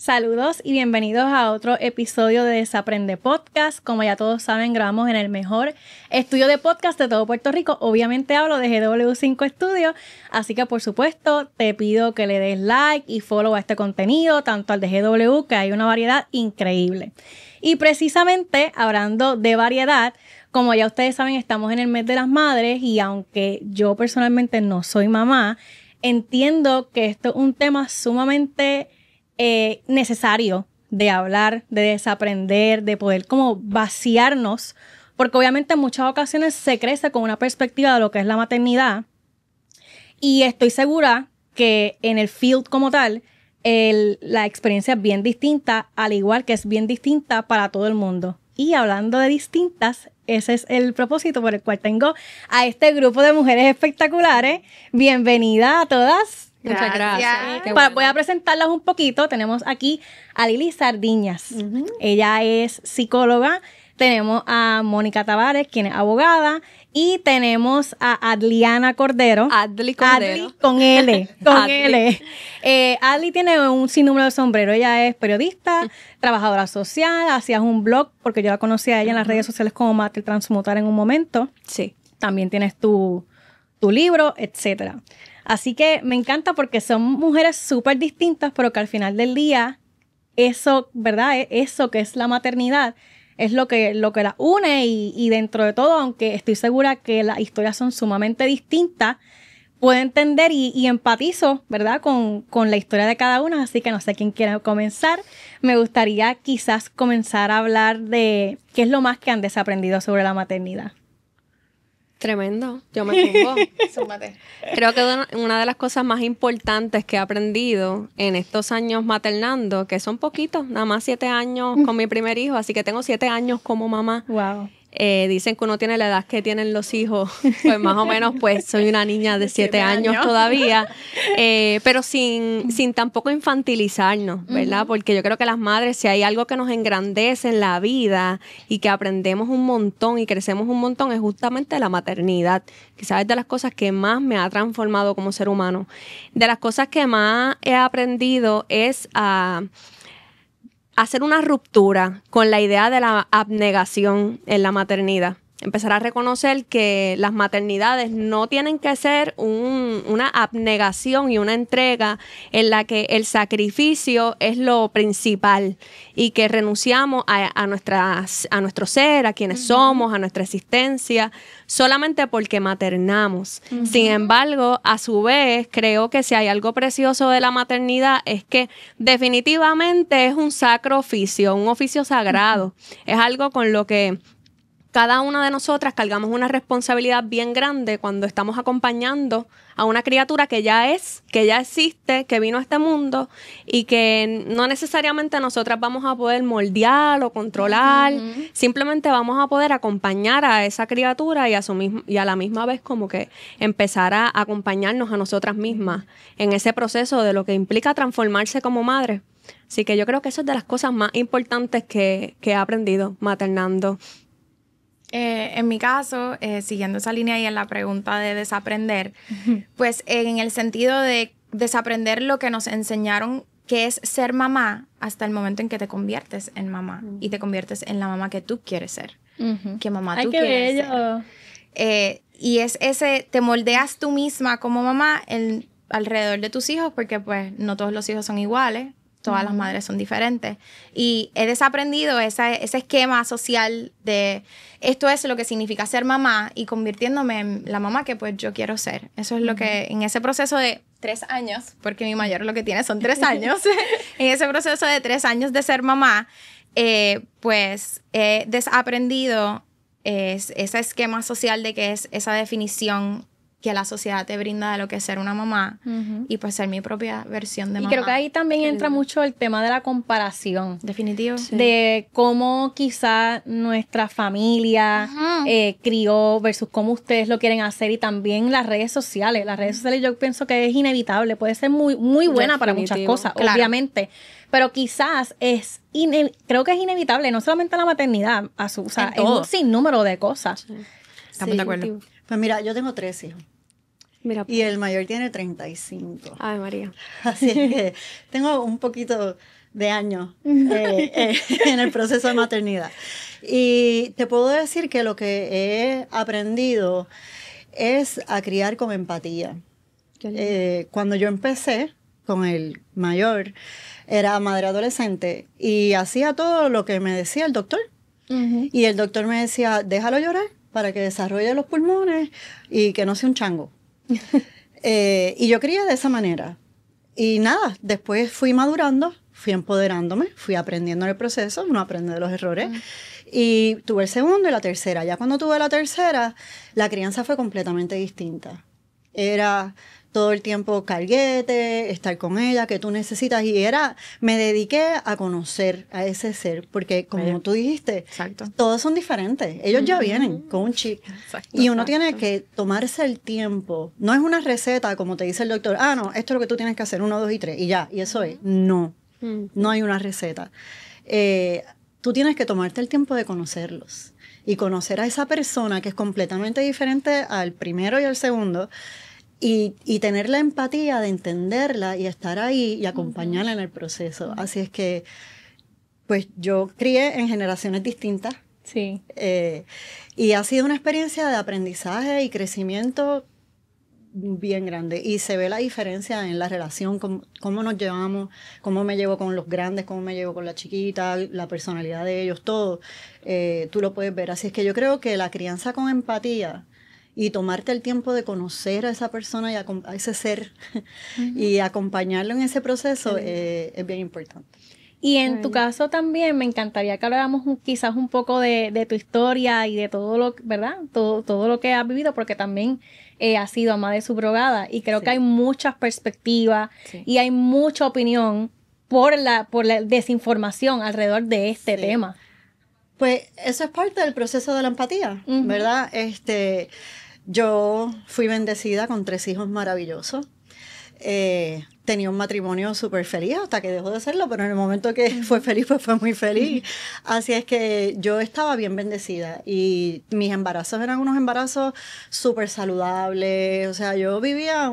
Saludos y bienvenidos a otro episodio de Desaprende Podcast. Como ya todos saben, grabamos en el mejor estudio de podcast de todo Puerto Rico. Obviamente hablo de GW5 Studio, así que por supuesto te pido que le des like y follow a este contenido, tanto al de GW, que hay una variedad increíble. Y precisamente hablando de variedad, como ya ustedes saben, estamos en el mes de las madres y aunque yo personalmente no soy mamá, entiendo que esto es un tema sumamente necesario de hablar, de desaprender, de poder como vaciarnos, porque obviamente en muchas ocasiones se crece con una perspectiva de lo que es la maternidad y estoy segura que en el field como tal, la experiencia es bien distinta, al igual que es bien distinta para todo el mundo. Y hablando de distintas, ese es el propósito por el cual tengo a este grupo de mujeres espectaculares. Bienvenida a todas. Muchas gracias. Voy a presentarlas un poquito. Tenemos aquí a Lili Sardiñas. Ella es psicóloga. Tenemos a Mónica Tavares, quien es abogada. Y tenemos a Adliana Cordero. Adli Cordero. Adli con L. Con L. Adli tiene un sinnúmero de sombrero. Ella es periodista, trabajadora social, hacía un blog, porque yo la conocí a ella en las redes sociales como Mater Transmutar en un momento. Sí. También tienes tu libro, etcétera. Así que me encanta porque son mujeres súper distintas, pero que al final del día, eso, ¿verdad? Eso que es la maternidad es lo que las une y dentro de todo, aunque estoy segura que las historias son sumamente distintas, puedo entender y empatizo, ¿verdad? Con la historia de cada una, así que no sé quién quiere comenzar. Me gustaría quizás comenzar a hablar de qué es lo más que han desaprendido sobre la maternidad. Tremendo, yo me pongo. Súmate. Creo que una de las cosas más importantes que he aprendido en estos años maternando, que son poquitos, nada más 7 años con mi primer hijo, así que tengo 7 años como mamá. Wow. Dicen que uno tiene la edad que tienen los hijos, pues más o menos pues soy una niña de 7 años todavía, pero sin tampoco infantilizarnos, ¿verdad? Porque yo creo que las madres, si hay algo que nos engrandece en la vida y que aprendemos un montón y crecemos un montón, es justamente la maternidad. Quizás es de las cosas que más me ha transformado como ser humano. De las cosas que más he aprendido es a hacer una ruptura con la idea de la abnegación en la maternidad. Empezar a reconocer que las maternidades no tienen que ser una abnegación y una entrega en la que el sacrificio es lo principal y que renunciamos a nuestro ser, a quienes somos, a nuestra existencia, solamente porque maternamos. Sin embargo, a su vez, creo que si hay algo precioso de la maternidad es que definitivamente es un sacro oficio, un oficio sagrado. Es algo con lo que cada una de nosotras cargamos una responsabilidad bien grande cuando estamos acompañando a una criatura que ya existe, que vino a este mundo y que no necesariamente nosotras vamos a poder moldear o controlar, simplemente vamos a poder acompañar a esa criatura y a la misma vez como que empezar a acompañarnos a nosotras mismas en ese proceso de lo que implica transformarse como madre. Así que yo creo que eso es de las cosas más importantes que he aprendido maternando. En mi caso, siguiendo esa línea y en la pregunta de desaprender, pues en el sentido de desaprender lo que nos enseñaron que es ser mamá hasta el momento en que te conviertes en mamá y te conviertes en la mamá que tú quieres ser, que mamá tú quieres ser. Y es ese, te moldeas tú misma como mamá alrededor de tus hijos porque pues no todos los hijos son iguales. Todas las madres son diferentes. Y he desaprendido ese esquema social de esto es lo que significa ser mamá y convirtiéndome en la mamá que pues yo quiero ser. Eso es lo que en ese proceso de 3 años, porque mi mayor lo que tiene son 3 años, en ese proceso de 3 años de ser mamá, pues he desaprendido ese esquema social de que es esa definición que la sociedad te brinda de lo que es ser una mamá y pues ser mi propia versión de mamá. Y creo que ahí también entra mucho el tema de la comparación. Definitivo. Sí. De cómo quizá nuestra familia crió versus cómo ustedes lo quieren hacer y también las redes sociales. Las redes sociales yo pienso que es inevitable. Puede ser muy, muy buena para muchas cosas, claro, obviamente. Pero quizás creo que es inevitable, no solamente la maternidad, o sea, en un sinnúmero de cosas. Sí. Estamos de acuerdo. Pues mira, yo tengo 3 hijos. Mira, y el mayor tiene 35. Ay, María. Así que tengo un poquito de años en el proceso de maternidad. Y te puedo decir que lo que he aprendido es a criar con empatía. Cuando yo empecé con el mayor, era madre adolescente y hacía todo lo que me decía el doctor. Y el doctor me decía, déjalo llorar para que desarrolle los pulmones y que no sea un chango. Y yo crié de esa manera. Y nada, después fui madurando, fui empoderándome, fui aprendiendo en el proceso, uno aprende de los errores. Y tuve el segundo y la tercera. Ya cuando tuve la tercera, la crianza fue completamente distinta. Era todo el tiempo carguete, estar con ella, que tú necesitas. Y me dediqué a conocer a ese ser, porque como tú dijiste, todos son diferentes. Ellos ya vienen con un chip. Y uno tiene que tomarse el tiempo. No es una receta, como te dice el doctor, no, esto es lo que tú tienes que hacer, 1, 2 y 3, y ya, y eso es. No, no hay una receta. Tú tienes que tomarte el tiempo de conocerlos. Y conocer a esa persona que es completamente diferente al primero y al segundo, y tener la empatía de entenderla y estar ahí y acompañarla en el proceso. Así es que, pues yo crié en generaciones distintas. Sí. Y ha sido una experiencia de aprendizaje y crecimiento bien grande. Y se ve la diferencia en la relación, cómo nos llevamos, cómo me llevo con los grandes, cómo me llevo con la chiquita, la personalidad de ellos, todo. Tú lo puedes ver. Así es que yo creo que la crianza con empatía y tomarte el tiempo de conocer a esa persona y a ese ser y acompañarlo en ese proceso es bien importante. Y en tu caso también me encantaría que habláramos quizás un poco de tu historia y de todo lo, ¿verdad? Todo lo que has vivido, porque también has sido mamá de subrogada y creo que hay muchas perspectivas y hay mucha opinión por la desinformación alrededor de este tema. Pues eso es parte del proceso de la empatía, ¿verdad? Yo fui bendecida con 3 hijos maravillosos. Tenía un matrimonio súper feliz hasta que dejó de serlo, pero en el momento que fue feliz, pues fue muy feliz. Así es que yo estaba bien bendecida y mis embarazos eran unos embarazos súper saludables. O sea, yo vivía en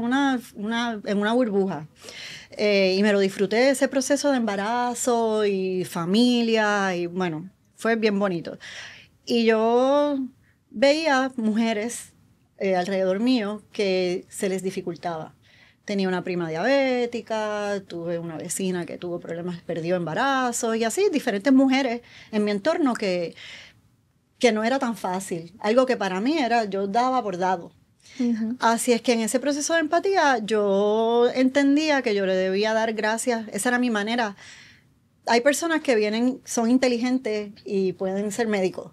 una burbuja. Y me lo disfruté ese proceso de embarazo y familia y bueno, fue bien bonito. Y yo veía mujeres alrededor mío que se les dificultaba. Tenía una prima diabética, tuve una vecina que tuvo problemas, perdió embarazos y así, diferentes mujeres en mi entorno que no era tan fácil. Algo que para mí yo daba por dado. Así es que en ese proceso de empatía yo entendía que yo le debía dar gracias, esa era mi manera. Hay personas que son inteligentes y pueden ser médicos,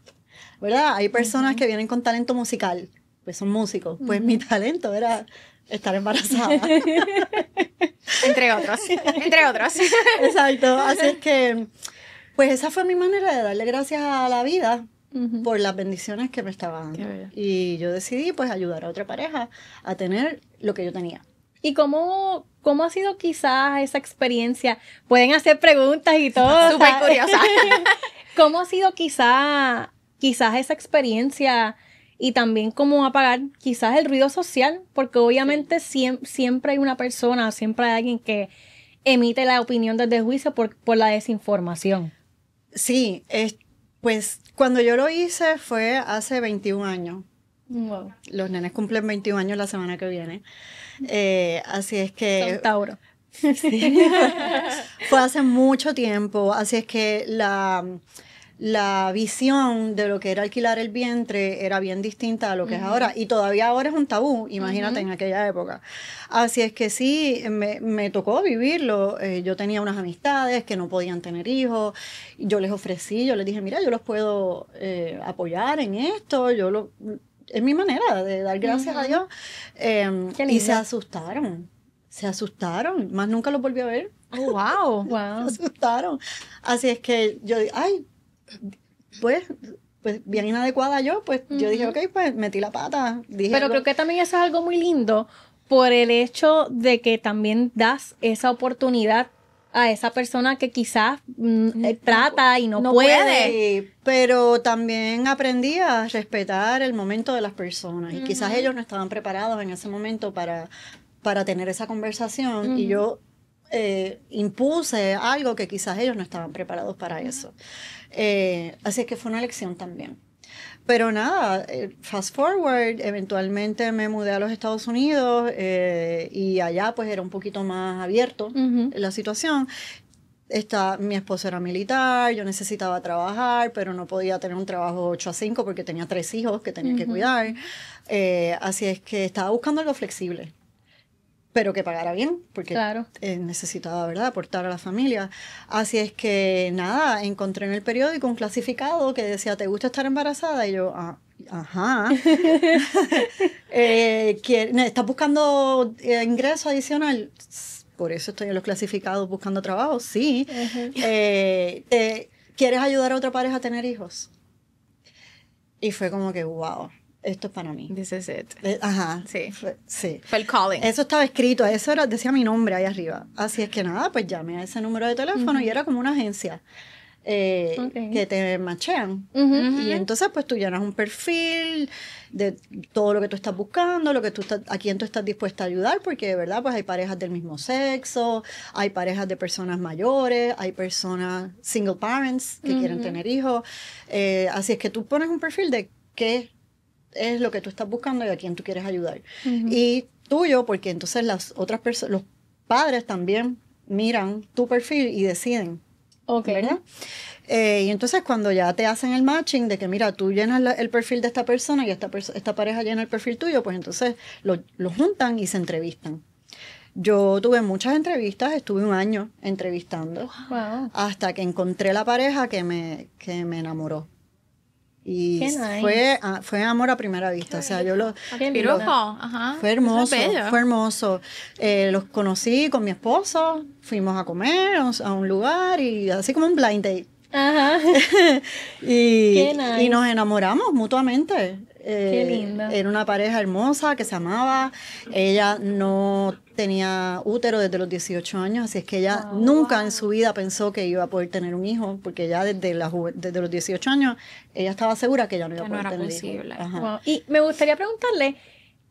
¿verdad? Hay personas que vienen con talento musical, pues son músicos. Pues mi talento era estar embarazada. Entre otros. Exacto. Así es que, pues esa fue mi manera de darle gracias a la vida por las bendiciones que me estaba dando. Y yo decidí, pues, ayudar a otra pareja a tener lo que yo tenía. ¿Y cómo ha sido quizás esa experiencia? Pueden hacer preguntas y todo. Súper curiosa. ¿Cómo ha sido quizás esa experiencia y también cómo apagar quizás el ruido social? Porque obviamente siempre hay una persona, siempre hay alguien que emite la opinión desde el juicio por la desinformación. Sí, pues cuando yo lo hice fue hace 21 años. Wow. Los nenes cumplen 21 años la semana que viene. Así es que... Son Tauro. Sí, fue hace mucho tiempo. Así es que la visión de lo que era alquilar el vientre era bien distinta a lo que es ahora. Y todavía ahora es un tabú, imagínate, en aquella época. Así es que sí, me tocó vivirlo. Yo tenía unas amistades que no podían tener hijos. Yo les ofrecí, yo les dije, mira, yo los puedo apoyar en esto. Es mi manera de dar gracias a Dios. Y se asustaron. Más nunca los volví a ver. Oh, wow. Se asustaron. Así es que yo dije, pues bien inadecuada yo, pues yo dije, ok, pues metí la pata. Pero creo que también eso es algo muy lindo por el hecho de que también das esa oportunidad a esa persona que quizás trata y no puede. Sí, pero también aprendí a respetar el momento de las personas y quizás ellos no estaban preparados en ese momento para tener esa conversación y yo impuse algo que quizás ellos no estaban preparados para eso. Así es que fue una lección también. Pero nada, fast forward, eventualmente me mudé a los Estados Unidos y allá pues era un poquito más abierto la situación. Mi esposo era militar, yo necesitaba trabajar, pero no podía tener un trabajo 8 a 5 porque tenía 3 hijos que tenía que cuidar. Así es que estaba buscando algo flexible, pero que pagara bien, porque necesitaba, ¿verdad?, aportar a la familia. Así es que, nada, encontré en el periódico un clasificado que decía, ¿te gusta estar embarazada? Y yo, ajá. ¿Estás buscando ingreso adicional? Por eso estoy en los clasificados buscando trabajo, sí. ¿Quieres ayudar a otra pareja a tener hijos? Y fue como que, wow, esto es para mí. This is it. Ajá. Sí. Sí. Fue el calling. Eso estaba escrito, decía mi nombre ahí arriba. Así es que nada, pues llamé a ese número de teléfono y era como una agencia. Que te machean. Y entonces pues tú llenas un perfil de todo lo que tú estás buscando, a quién tú estás dispuesta a ayudar, porque de verdad pues hay parejas del mismo sexo, hay parejas de personas mayores, hay personas single parents que quieren tener hijos. Así es que tú pones un perfil de qué es lo que tú estás buscando y a quién tú quieres ayudar. Y tuyo, porque entonces las otras personas, los padres también miran tu perfil y deciden. ¿Verdad? Y entonces cuando ya te hacen el matching de que mira, tú llenas el perfil de esta persona y esta pareja llena el perfil tuyo, pues entonces lo juntan y se entrevistan. Yo tuve muchas entrevistas, estuve 1 año entrevistando hasta que encontré la pareja que me enamoró. Y fue amor a primera vista. O sea, fue hermoso. Los conocí con mi esposo, fuimos a comer a un lugar y así como un blind date. Ajá. y nos enamoramos mutuamente. Qué linda. Era una pareja hermosa que se amaba. Ella no tenía útero desde los 18 años, así es que ella nunca en su vida pensó que iba a poder tener un hijo, porque ya desde los 18 años ella estaba segura que ya no iba a poder tener posible. hijos. Wow. Y me gustaría preguntarle,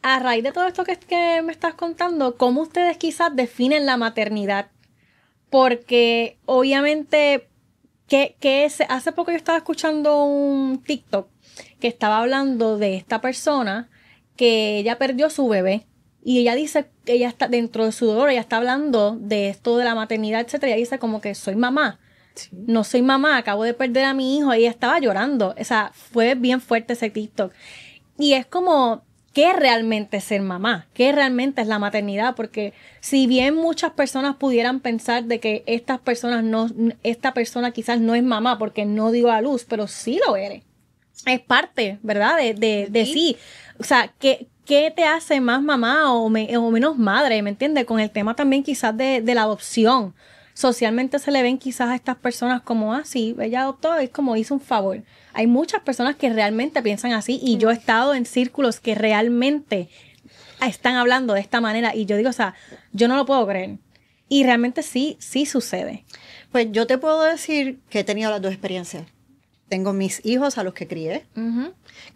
a raíz de todo esto que me estás contando, ¿cómo ustedes quizás definen la maternidad? Porque obviamente hace poco yo estaba escuchando un TikTok que estaba hablando de esta persona que ella perdió su bebé y ella dice, ella está dentro de su dolor, ella está hablando de esto de la maternidad, etcétera. Ella dice como que soy mamá, no soy mamá, acabo de perder a mi hijo, y ella estaba llorando. O sea, fue bien fuerte ese TikTok. Y es como, ¿qué realmente es ser mamá? ¿Qué realmente es la maternidad? Porque si bien muchas personas pudieran pensar de que esta persona quizás no es mamá porque no dio a luz, pero sí lo eres. Es parte, ¿verdad? De sí. O sea, ¿qué te hace más mamá o menos madre? ¿Me entiendes? Con el tema también quizás de la adopción. Socialmente se le ven quizás a estas personas como, sí, ella adoptó, es como hizo un favor. Hay muchas personas que realmente piensan así y yo he estado en círculos que realmente están hablando de esta manera y yo digo, o sea, yo no lo puedo creer. Y realmente sí sucede. Pues yo te puedo decir que he tenido las dos experiencias. Tengo mis hijos a los que crié,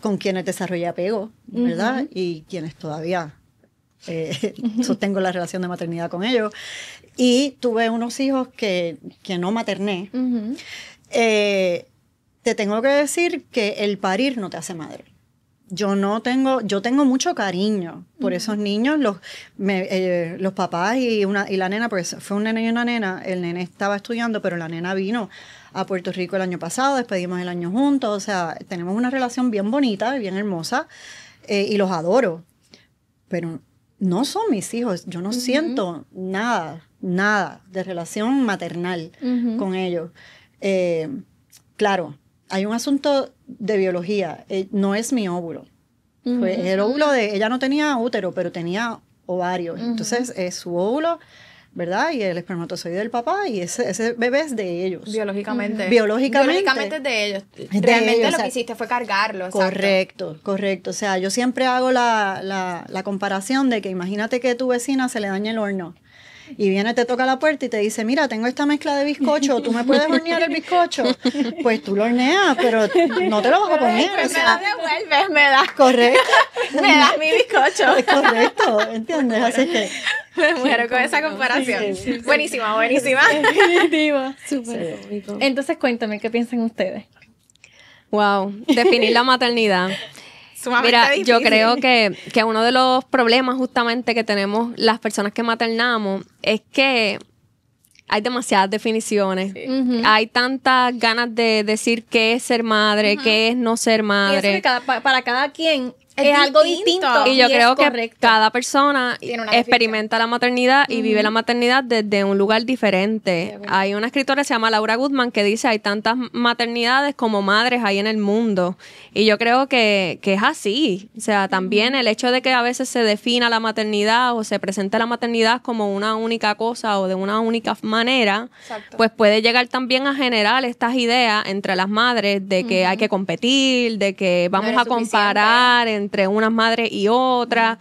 con quienes desarrollé apego, ¿verdad? Y quienes todavía sostengo la relación de maternidad con ellos. Y tuve unos hijos que no materné. Te tengo que decir que el parir no te hace madre. Yo tengo mucho cariño por esos niños, los papás y la nena, porque fue un nene y una nena. El nene estaba estudiando, pero la nena vino a Puerto Rico el año pasado, despedimos el año juntos. O sea, tenemos una relación bien bonita, bien hermosa, y los adoro. Pero no son mis hijos. Yo no siento nada de relación maternal con ellos. Claro, hay un asunto de biología. No es mi óvulo. Fue el óvulo ella no tenía útero, pero tenía ovario. Entonces, es su óvulo, ¿verdad? Y el espermatozoide del papá, y ese bebé es de ellos. Biológicamente. Biológicamente es de ellos. De Realmente ellos, lo que hiciste fue cargarlo. Correcto. O sea, yo siempre hago la comparación de que imagínate que a tu vecina se le daña el horno. Y viene, te toca la puerta y te dice, mira, tengo esta mezcla de bizcocho, ¿tú me puedes hornear el bizcocho? Pues tú lo horneas, pero no te lo vas a comer. Pues me la devuelves, me das. Correcto. Me das mi bizcocho. Correcto, ¿entiendes? Así que Me muero con esa comparación. Sí. Buenísima, buenísima. Definitiva. Súper cómico. Entonces, cuéntame, ¿qué piensan ustedes? Wow, definir la maternidad. Sumamente Mira, difícil. yo creo que uno de los problemas justamente que tenemos las personas que maternamos es que hay demasiadas definiciones. Hay tantas ganas de decir qué es ser madre, qué es no ser Pienso madre. que para cada quien Es es algo distinto. distinto. Y yo creo es que correcto. cada persona Tiene una experimenta la maternidad y vive la maternidad desde un lugar diferente. Hay una escritora que se llama Laura Goodman que dice hay tantas maternidades como madres hay en el mundo. Y yo creo que es así. O sea, también el hecho de que a veces se defina la maternidad o se presente la maternidad como una única cosa o de una única manera, Exacto. pues puede llegar también a generar estas ideas entre las madres de que hay que competir, de que vamos eres a comparar entre unas madres y otras.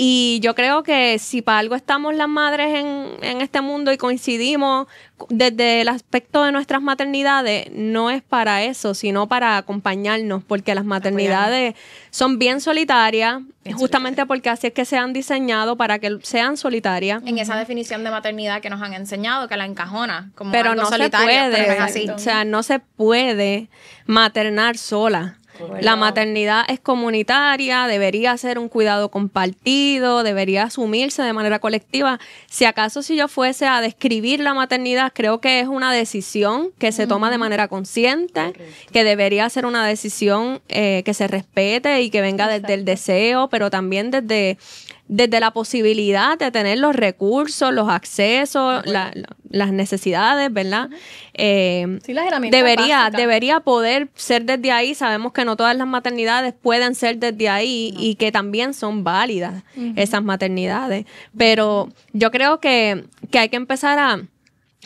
Y yo creo que si para algo estamos las madres en este mundo y coincidimos desde el aspecto de nuestras maternidades, no es para eso, sino para acompañarnos, porque las maternidades son bien solitarias, justamente porque así es que se han diseñado para que sean solitarias. En esa definición de maternidad que nos han enseñado, que la encajona como Pero algo no se solitario, puede, pero no es así. o sea, no se puede maternar sola. La maternidad es comunitaria, debería ser un cuidado compartido, debería asumirse de manera colectiva. Si acaso si yo fuese a describir la maternidad, creo que es una decisión que se toma de manera consciente, que debería ser una decisión que se respete y que venga desde el deseo, pero también desde la posibilidad de tener los recursos, los accesos, las necesidades, ¿verdad? Sí, las herramientas básicas. Debería poder ser desde ahí. Sabemos que no todas las maternidades pueden ser desde ahí y que también son válidas esas maternidades. Pero yo creo que hay que empezar a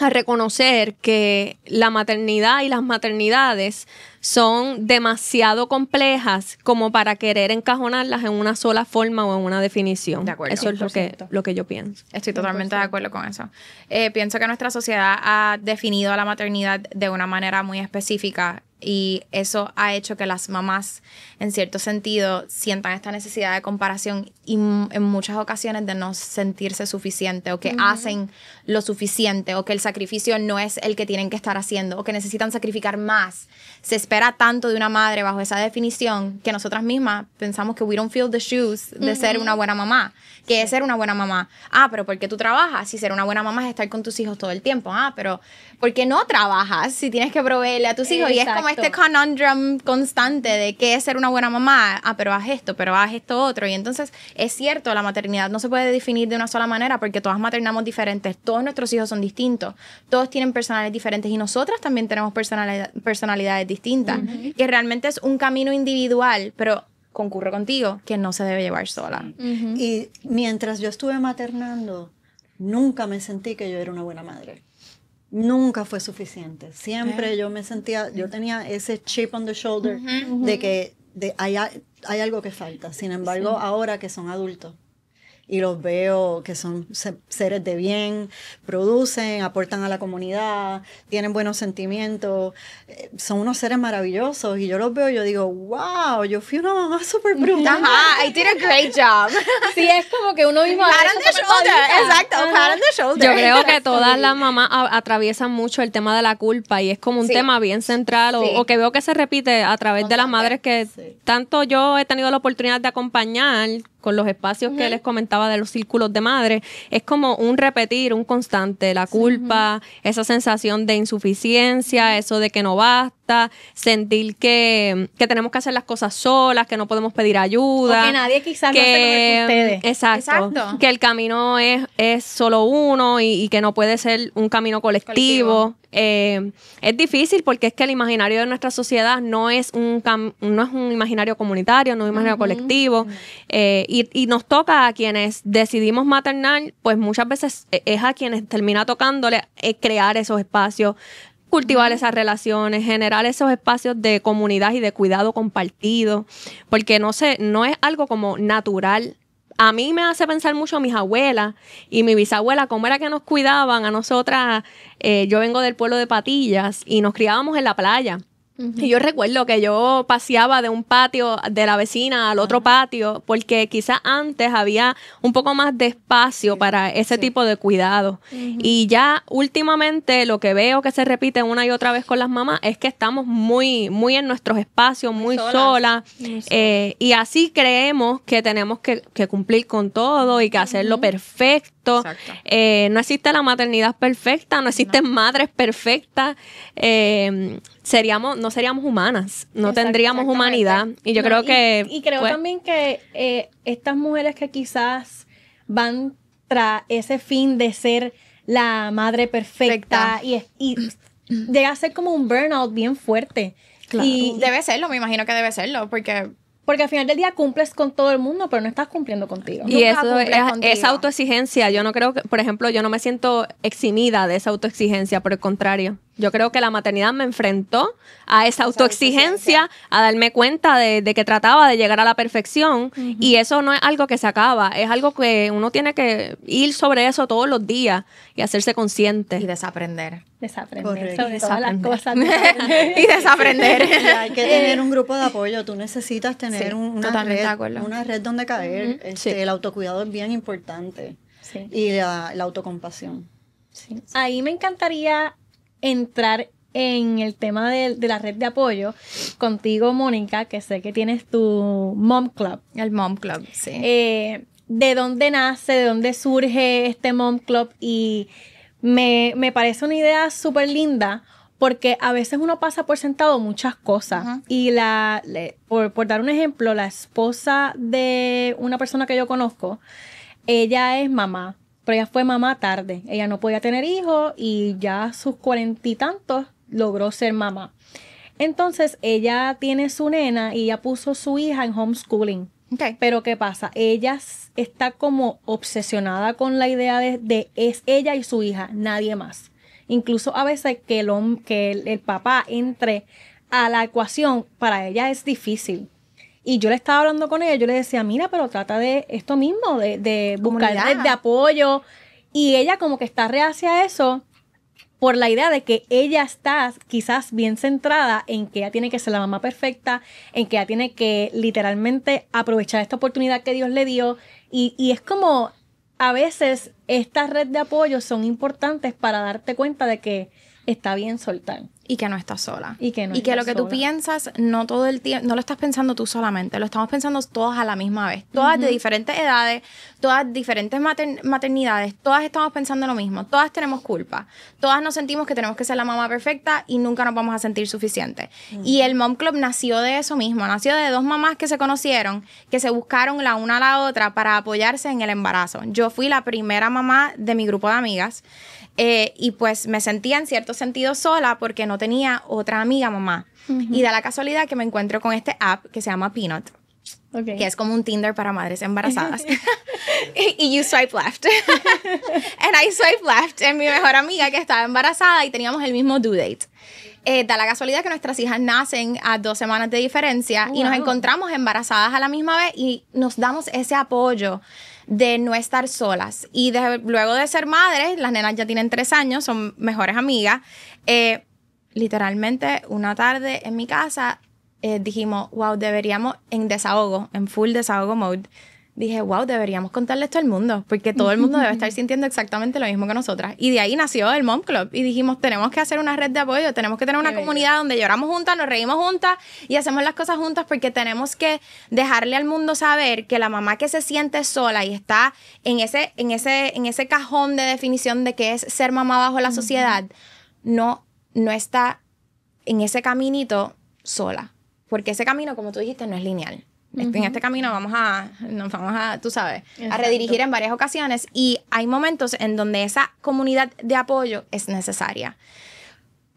reconocer que la maternidad y las maternidades son demasiado complejas como para querer encajonarlas en una sola forma o en una definición. De acuerdo. Eso es 100%. lo que yo pienso. Estoy totalmente de acuerdo con eso. Pienso que nuestra sociedad ha definido a la maternidad de una manera muy específica y eso ha hecho que las mamás, en cierto sentido, sientan esta necesidad de comparación y en muchas ocasiones de no sentirse suficiente o que hacen lo suficiente o que el sacrificio no es el que tienen que estar haciendo o que necesitan sacrificar más. Se espera tanto de una madre bajo esa definición que nosotras mismas pensamos que we don't feel the shoes de ser una buena mamá. ¿Qué es ser una buena mamá? Ah, pero ¿por qué tú trabajas? Si ser una buena mamá es estar con tus hijos todo el tiempo. Ah, pero ¿por qué no trabajas si tienes que proveerle a tus hijos? Y es como este conundrum constante de qué es ser una buena mamá. Ah, pero haz esto otro. Y entonces es cierto, la maternidad no se puede definir de una sola manera porque todas maternamos diferentes. Todos nuestros hijos son distintos. Todos tienen personalidades diferentes y nosotras también tenemos personalidades distintas. Que realmente es un camino individual, pero concurro contigo que no se debe llevar sola. Y mientras yo estuve maternando, nunca me sentí que yo era una buena madre. Nunca fue suficiente. Siempre yo me sentía, yo tenía ese chip on the shoulder de que hay algo que falta. Sin embargo, ahora que son adultos y los veo que son seres de bien, producen, aportan a la comunidad, tienen buenos sentimientos, son unos seres maravillosos y yo los veo y yo digo, wow, yo fui una mamá súper brutal. Ajá, I did a great job. Sí, es como que uno mismo... Pat on the shoulder, exacto, pat on the shoulder. Yo creo que todas las mamás atraviesan mucho el tema de la culpa y es como un tema bien central o que veo que se repite a través de las madres que tanto yo he tenido la oportunidad de acompañar con los espacios que les comentaba de los círculos de madre, es como un repetir, un constante, la culpa, esa sensación de insuficiencia, eso de que no basta, sentir que tenemos que hacer las cosas solas, que no podemos pedir ayuda. O que nadie quizás lo hace como ustedes. Exacto. Que el camino es solo uno y que no puede ser un camino colectivo. Es difícil porque es que el imaginario de nuestra sociedad no es un imaginario comunitario, no es un imaginario colectivo. Y nos toca a quienes decidimos maternar, pues muchas veces es a quienes termina tocándole crear esos espacios, cultivar esas relaciones, generar esos espacios de comunidad y de cuidado compartido, porque no es algo como natural. A mí me hace pensar mucho a mis abuelas y mi bisabuela, cómo era que nos cuidaban a nosotras. Yo vengo del pueblo de Patillas y nos criábamos en la playa. Y yo recuerdo que yo paseaba de un patio de la vecina al otro patio, porque quizás antes había un poco más de espacio para ese tipo de cuidado. Y ya últimamente lo que veo que se repite una y otra vez con las mamás es que estamos muy en nuestros espacios, muy solas. Y así creemos que tenemos que cumplir con todo y que hacerlo perfecto. No existe la maternidad perfecta, no existen madres perfectas. No seríamos humanas, no tendríamos humanidad. Y yo creo que... Y creo también que estas mujeres que quizás van tras ese fin de ser la madre perfecta y llega a ser como un burnout bien fuerte. Claro. Y debe serlo, me imagino que debe serlo, porque al final del día cumples con todo el mundo, pero no estás cumpliendo contigo. Y eso es autoexigencia. Yo no creo que, por ejemplo, yo no me siento eximida de esa autoexigencia, por el contrario. Yo creo que la maternidad me enfrentó a esa autoexigencia, a darme cuenta de que trataba de llegar a la perfección. Y eso no es algo que se acaba, es algo que uno tiene que ir sobre eso todos los días y hacerse consciente. Y desaprender. Desaprender sobre todas las cosas. Y desaprender. Y hay que tener un grupo de apoyo. Tú necesitas tener una red donde caer. El autocuidado es bien importante. Sí. Y la autocompasión. Sí. Ahí me encantaría entrar en el tema de la red de apoyo contigo, Mónica, que sé que tienes tu Mom Club. El Mom Club, sí. ¿De dónde nace, de dónde surge este Mom Club? Y me parece una idea súper linda porque a veces uno pasa por sentado muchas cosas. Y por dar un ejemplo, la esposa de una persona que yo conozco, ella es mamá. Pero ella fue mamá tarde. Ella no podía tener hijos y ya a sus 40 y tantos logró ser mamá. Entonces, ella tiene su nena y ella puso su hija en homeschooling. Pero ¿qué pasa? Ella está como obsesionada con la idea de es ella y su hija, nadie más. Incluso a veces que el papá entre a la ecuación, para ella es difícil. Y yo le estaba hablando con ella, yo le decía, mira, pero trata de esto mismo, de buscar red de apoyo. Y ella como que está reacia a eso por la idea de que ella está quizás bien centrada en que ella tiene que ser la mamá perfecta, en que ella tiene que literalmente aprovechar esta oportunidad que Dios le dio. Y es como, a veces, estas redes de apoyo son importantes para darte cuenta de que está bien soltar. Y que no estás sola. Y que lo que tú piensas, no todo el tiempo, no lo estás pensando tú solamente, lo estamos pensando todas a la misma vez. Todas de diferentes edades, todas diferentes maternidades, todas estamos pensando lo mismo. Todas tenemos culpa. Todas nos sentimos que tenemos que ser la mamá perfecta y nunca nos vamos a sentir suficientes. Y el Mom Club nació de eso mismo. Nació de dos mamás que se conocieron, que se buscaron la una a la otra para apoyarse en el embarazo. Yo fui la primera mamá de mi grupo de amigas. Y pues me sentía en cierto sentido sola porque no tenía otra amiga mamá. Y da la casualidad que me encuentro con este app que se llama Peanut, que es como un Tinder para madres embarazadas. Y you swipe left. And I swipe left en mi mejor amiga que estaba embarazada y teníamos el mismo due date. Da la casualidad que nuestras hijas nacen a 2 semanas de diferencia y nos encontramos embarazadas a la misma vez y nos damos ese apoyo de no estar solas. Y luego de ser madres, las nenas ya tienen 3 años, son mejores amigas. Literalmente, una tarde en mi casa, dijimos, wow, deberíamos, en full desahogo mode, dije, wow, deberíamos contarle esto al mundo, porque todo el mundo debe estar sintiendo exactamente lo mismo que nosotras. Y de ahí nació el Mom Club. Y dijimos, tenemos que hacer una red de apoyo, tenemos que tener una comunidad donde lloramos juntas, nos reímos juntas y hacemos las cosas juntas, porque tenemos que dejarle al mundo saber que la mamá que se siente sola y está en ese cajón de definición de qué es ser mamá bajo la sociedad, no está en ese caminito sola. Porque ese camino, como tú dijiste, no es lineal. En este camino nos vamos a, tú sabes, a redirigir en varias ocasiones, y hay momentos en donde esa comunidad de apoyo es necesaria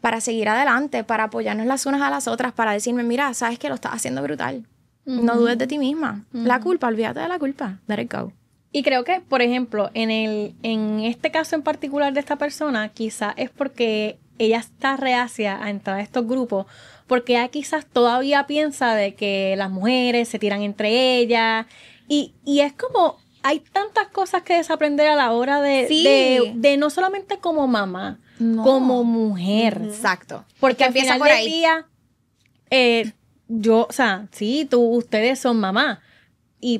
para seguir adelante, para apoyarnos las unas a las otras, para decirme, mira, sabes que lo estás haciendo brutal. No dudes de ti misma. La culpa, olvídate de la culpa. Let it go. Y creo que, por ejemplo, en este caso en particular de esta persona, quizás es porque ella está reacia a entrar a estos grupos, porque ella quizás todavía piensa de que las mujeres se tiran entre ellas. Y es como, hay tantas cosas que desaprender a la hora de no solamente como mamá, como mujer. Exacto. Porque al final del día, o sea, sí, ustedes son mamás.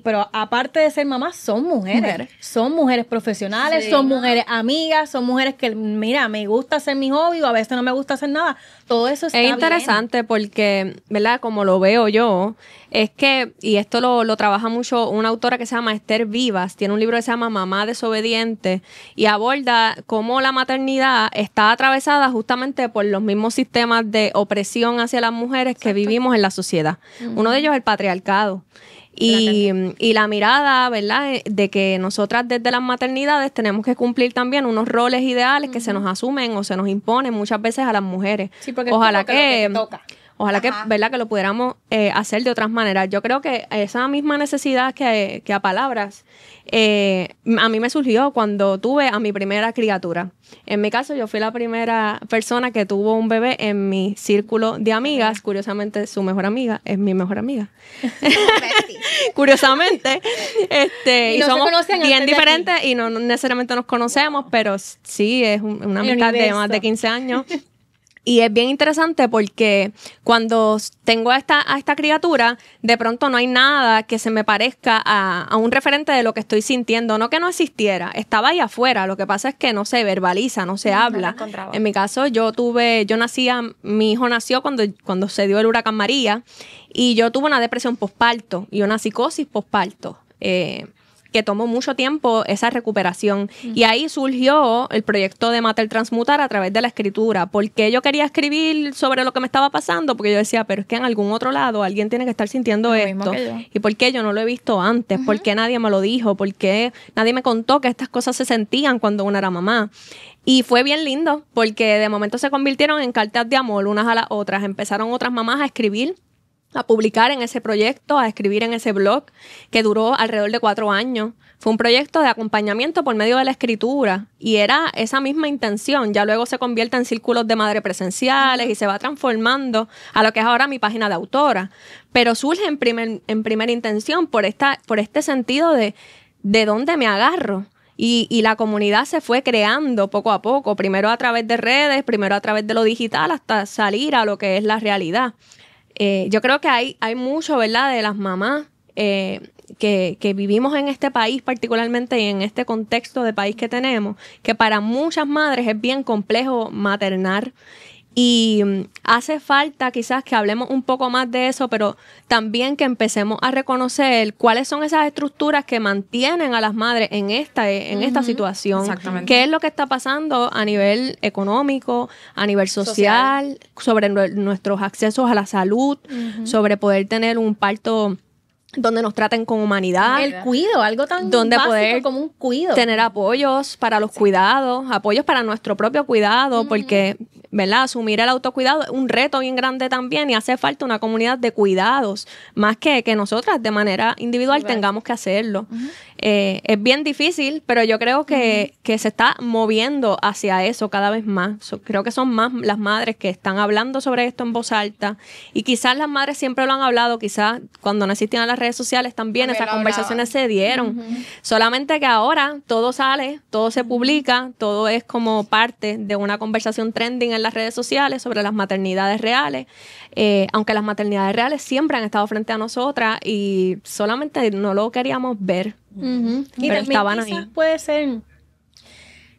Pero aparte de ser mamás, son mujeres. Son mujeres profesionales, sí, son mujeres amigas, son mujeres que, mira, me gusta hacer mi hobby o a veces no me gusta hacer nada. Todo eso está bien. Es interesante porque, ¿verdad? Como lo veo yo, es que, y esto lo trabaja mucho una autora que se llama Esther Vivas, tiene un libro que se llama Mamá Desobediente y aborda cómo la maternidad está atravesada justamente por los mismos sistemas de opresión hacia las mujeres que vivimos en la sociedad. Uno de ellos es el patriarcado. Y la mirada, ¿verdad?, de que nosotras desde las maternidades tenemos que cumplir también unos roles ideales que se nos asumen o se nos imponen muchas veces a las mujeres. Sí, porque ojalá que Ojalá que, ¿verdad?, que lo pudiéramos hacer de otras maneras. Yo creo que esa misma necesidad que a palabras a mí me surgió cuando tuve a mi primera criatura. En mi caso, yo fui la primera persona que tuvo un bebé en mi círculo de amigas. Curiosamente, su mejor amiga es mi mejor amiga. Curiosamente. Y no somos bien diferentes y no necesariamente nos conocemos, pero sí, es una amistad de más de 15 años. Y es bien interesante porque cuando tengo a esta criatura, de pronto no hay nada que se me parezca a un referente de lo que estoy sintiendo. No que no existiera, estaba ahí afuera. Lo que pasa es que no se verbaliza, no se habla. En mi caso, mi hijo nació cuando se dio el huracán María y yo tuve una depresión posparto y una psicosis posparto. Que tomó mucho tiempo esa recuperación. Y ahí surgió el proyecto de Mater Transmutar a través de la escritura. ¿Por qué yo quería escribir sobre lo que me estaba pasando? Porque yo decía, pero es que en algún otro lado alguien tiene que estar sintiendo esto. ¿Y por qué yo no lo he visto antes? ¿Por qué nadie me lo dijo? ¿Por qué nadie me contó que estas cosas se sentían cuando uno era mamá? Y fue bien lindo, porque de momento se convirtieron en cartas de amor unas a las otras. Empezaron otras mamás a escribir, a publicar en ese proyecto, a escribir en ese blog, que duró alrededor de 4 años. Fue un proyecto de acompañamiento por medio de la escritura y era esa misma intención. Ya luego se convierte en círculos de madre presenciales y se va transformando a lo que es ahora mi página de autora. Pero surge en primera intención por este sentido de dónde me agarro. Y la comunidad se fue creando poco a poco, primero a través de redes, primero a través de lo digital, hasta salir a lo que es la realidad. Yo creo que hay mucho, ¿verdad?, de las mamás que vivimos en este país particularmente y en este contexto de país que tenemos, que para muchas madres es bien complejo maternar. Y hace falta quizás que hablemos un poco más de eso, pero también que empecemos a reconocer cuáles son esas estructuras que mantienen a las madres en esta situación. Exactamente. ¿Qué es lo que está pasando a nivel económico, a nivel social. Sobre nuestros accesos a la salud, sobre poder tener un parto donde nos traten con humanidad. El cuido, algo tan donde básico poder como un cuido. Tener apoyos para los cuidados, apoyos para nuestro propio cuidado, porque, ¿verdad?, asumir el autocuidado es un reto bien grande también y hace falta una comunidad de cuidados, más que nosotras de manera individual tengamos que hacerlo. Es bien difícil, pero yo creo que se está moviendo hacia eso cada vez más. Creo que son más las madres que están hablando sobre esto en voz alta y quizás las madres siempre lo han hablado, quizás cuando no existían las redes sociales también esas conversaciones se dieron. Solamente que ahora todo sale, todo se publica, todo es como parte de una conversación trending en las redes sociales sobre las maternidades reales, aunque las maternidades reales siempre han estado frente a nosotras y solamente no lo queríamos ver. Y también quizás puede ser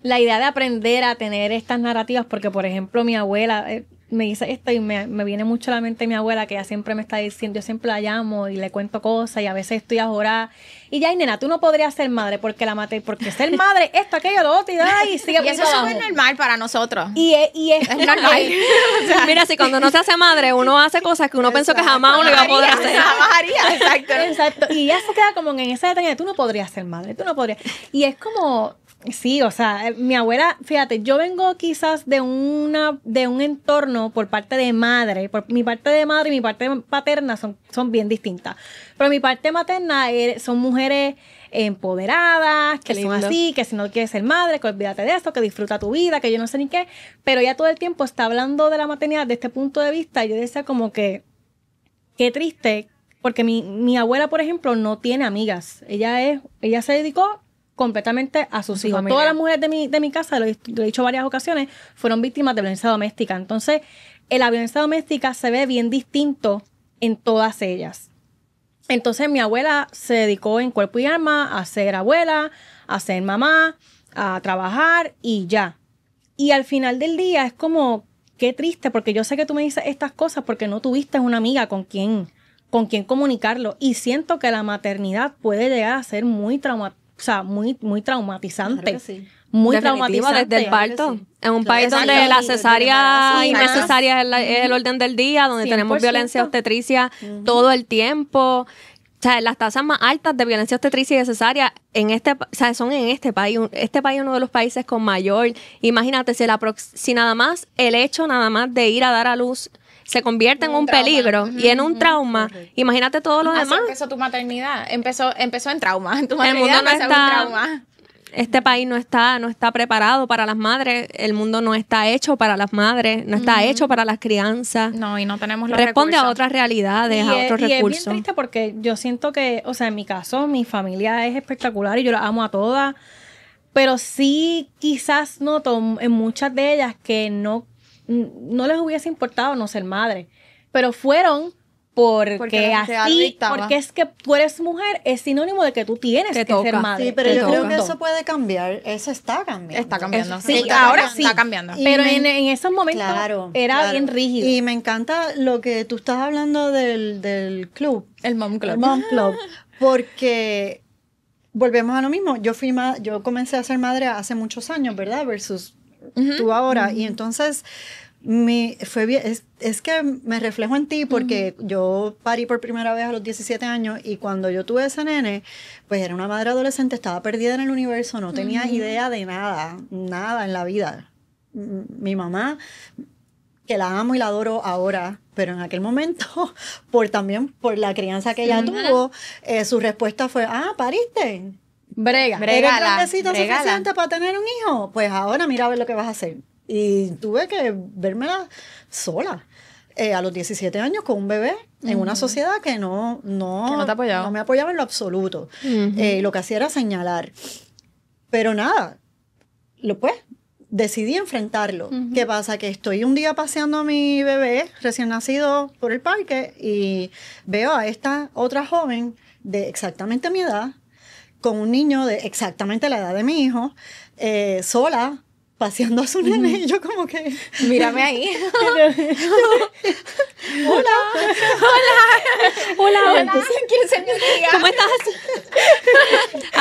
la idea de aprender a tener estas narrativas, porque por ejemplo mi abuela me dice esto y me viene mucho a la mente mi abuela, que ella siempre me está diciendo, yo siempre la llamo y le cuento cosas y a veces estoy ajorada y ya, y nena, tú no podrías ser madre porque ser madre, esto, aquello, lo otro y sigue. Y eso es súper normal para nosotros. Y es normal. O sea, mira, si cuando no se hace madre uno hace cosas que uno pensó que jamás uno iba a poder hacer. Exacto. Y ella se queda como en ese detalle de tú no podrías ser madre, tú no podrías. Y es como... Sí, o sea, mi abuela, fíjate, yo vengo quizás de un entorno por parte de madre, mi parte de madre y mi parte paterna son bien distintas, pero mi parte materna son mujeres empoderadas, que son así, que si no quieres ser madre, que olvídate de esto, que disfruta tu vida, que yo no sé ni qué, pero ella todo el tiempo está hablando de la maternidad desde este punto de vista. Yo decía como que, qué triste, porque mi abuela, por ejemplo, no tiene amigas, ella se dedicó completamente a sus hijos. Todas las mujeres de mi casa, lo he dicho varias ocasiones, fueron víctimas de violencia doméstica. Entonces, la violencia doméstica se ve bien distinto en todas ellas. Entonces mi abuela se dedicó en cuerpo y alma a ser abuela, a ser mamá, a trabajar y ya. Y al final del día es como, qué triste, porque yo sé que tú me dices estas cosas porque no tuviste una amiga con quien comunicarlo. Y siento que la maternidad puede llegar a ser muy traumatizante. Claro que sí. Muy Definitivo, traumatizante. desde el parto. Sí. En un Claro, país donde exacto. la Sí, cesárea desde el embarazo. innecesaria es el orden del día, donde tenemos 100%. violencia obstetricia todo el tiempo. O sea, las tasas más altas de violencia obstetricia y cesárea son en este país. Este país es uno de los países con mayor. Imagínate, si nada más el hecho de ir a dar a luz se convierte en un trauma. peligro y en un trauma, imagínate todo lo Así demás. empezó tu maternidad. Empezó en trauma. Tu El mundo maternidad no empezó en está... trauma. Este país no está preparado para las madres, el mundo no está hecho para las madres, no está hecho para las crianzas. No, y no tenemos los Responde a recursos. otras realidades, a otros Y es bien recursos. triste porque yo siento que, o sea, en mi caso, mi familia es espectacular y yo la amo a todas, pero sí quizás noto en muchas de ellas que no les hubiese importado no ser madre, pero fueron porque la sociedad lo así, dictaba. porque es que tú eres mujer, es sinónimo de que tú tienes Te que ser toca. madre. Sí, pero Te yo creo toca. que eso puede cambiar. Eso está cambiando. Está cambiando. Sí, Está ahora cambiando, sí. Está cambiando. Y Pero me- en esos momentos era claro. bien rígido. Y me encanta lo que tú estás hablando del club. El Mom Club. El Mom Club. Porque volvemos a lo mismo. Yo comencé a ser madre hace muchos años, ¿verdad? Versus tú ahora. Y entonces fue bien, es que me reflejo en ti porque yo parí por primera vez a los 17 años y cuando yo tuve ese nene, pues era una madre adolescente, estaba perdida en el universo, no tenía idea de nada en la vida. Mi mamá, que la amo y la adoro ahora, pero en aquel momento, también por la crianza que ella tuvo, su respuesta fue, pariste. Brega. ¿Eres grandecita suficiente para tener un hijo? Pues ahora mira a ver lo que vas a hacer. Y tuve que vérmela sola. A los 17 años con un bebé en una sociedad que no te apoyaba. No me apoyaba en lo absoluto. Lo que hacía era señalar. Pero nada, decidí enfrentarlo. ¿Qué pasa? Que estoy un día paseando a mi bebé recién nacido por el parque y veo a esta otra joven de exactamente mi edad, con un niño de exactamente la edad de mi hijo, sola, paseando a su nene, y yo como que... Mírame ahí. Hola. Entonces, ¿quieres ser mi amiga? ¿Cómo estás?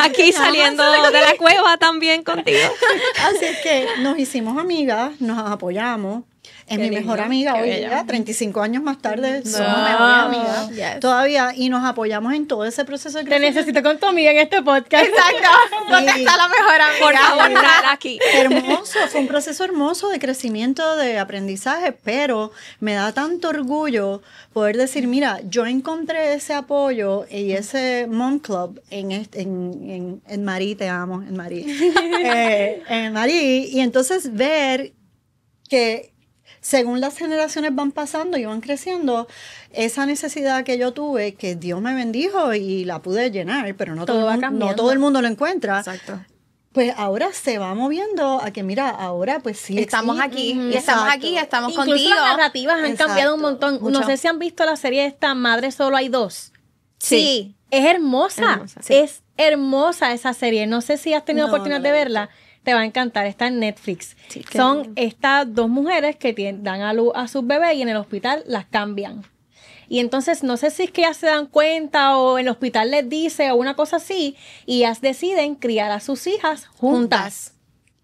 Aquí saliendo de la cueva también contigo. Así es que nos hicimos amigas, nos apoyamos. Es mi mejor amiga qué hoy bella. día, 35 años más tarde, somos No. mejores amigas Yes. todavía y nos apoyamos en todo ese proceso de Te crecimiento. necesito con tu amiga en este podcast. Exacto. ¿Dónde está la mejor amiga? Por favor, tráela aquí. Hermoso, fue un proceso hermoso de crecimiento, de aprendizaje, pero me da tanto orgullo poder decir, mira, yo encontré ese apoyo y ese Mom Club en Marí, te amo, en Marí. En Marí, y entonces ver que según las generaciones van pasando y van creciendo, esa necesidad que yo tuve, que Dios me bendijo y la pude llenar, pero no Todo va no cambiando. todo el mundo lo encuentra. Exacto. Pues ahora se va moviendo a que, mira, ahora pues sí. Estamos existe. aquí. Y Exacto. estamos aquí, estamos Incluso contigo. las narrativas han Exacto. cambiado un montón. Mucho. No sé si han visto la serie esta Madre Solo Hay Dos. Sí. Es hermosa. Hermosa, sí. Es hermosa esa serie. No sé si has tenido No, oportunidad no de la he verla. Te va a encantar. Está en Netflix. Sí, Son estas dos mujeres que dan a luz a sus bebés y en el hospital las cambian. Y entonces no sé si es que ellas se dan cuenta o el hospital les dice o una cosa así y ellas deciden criar a sus hijas juntas.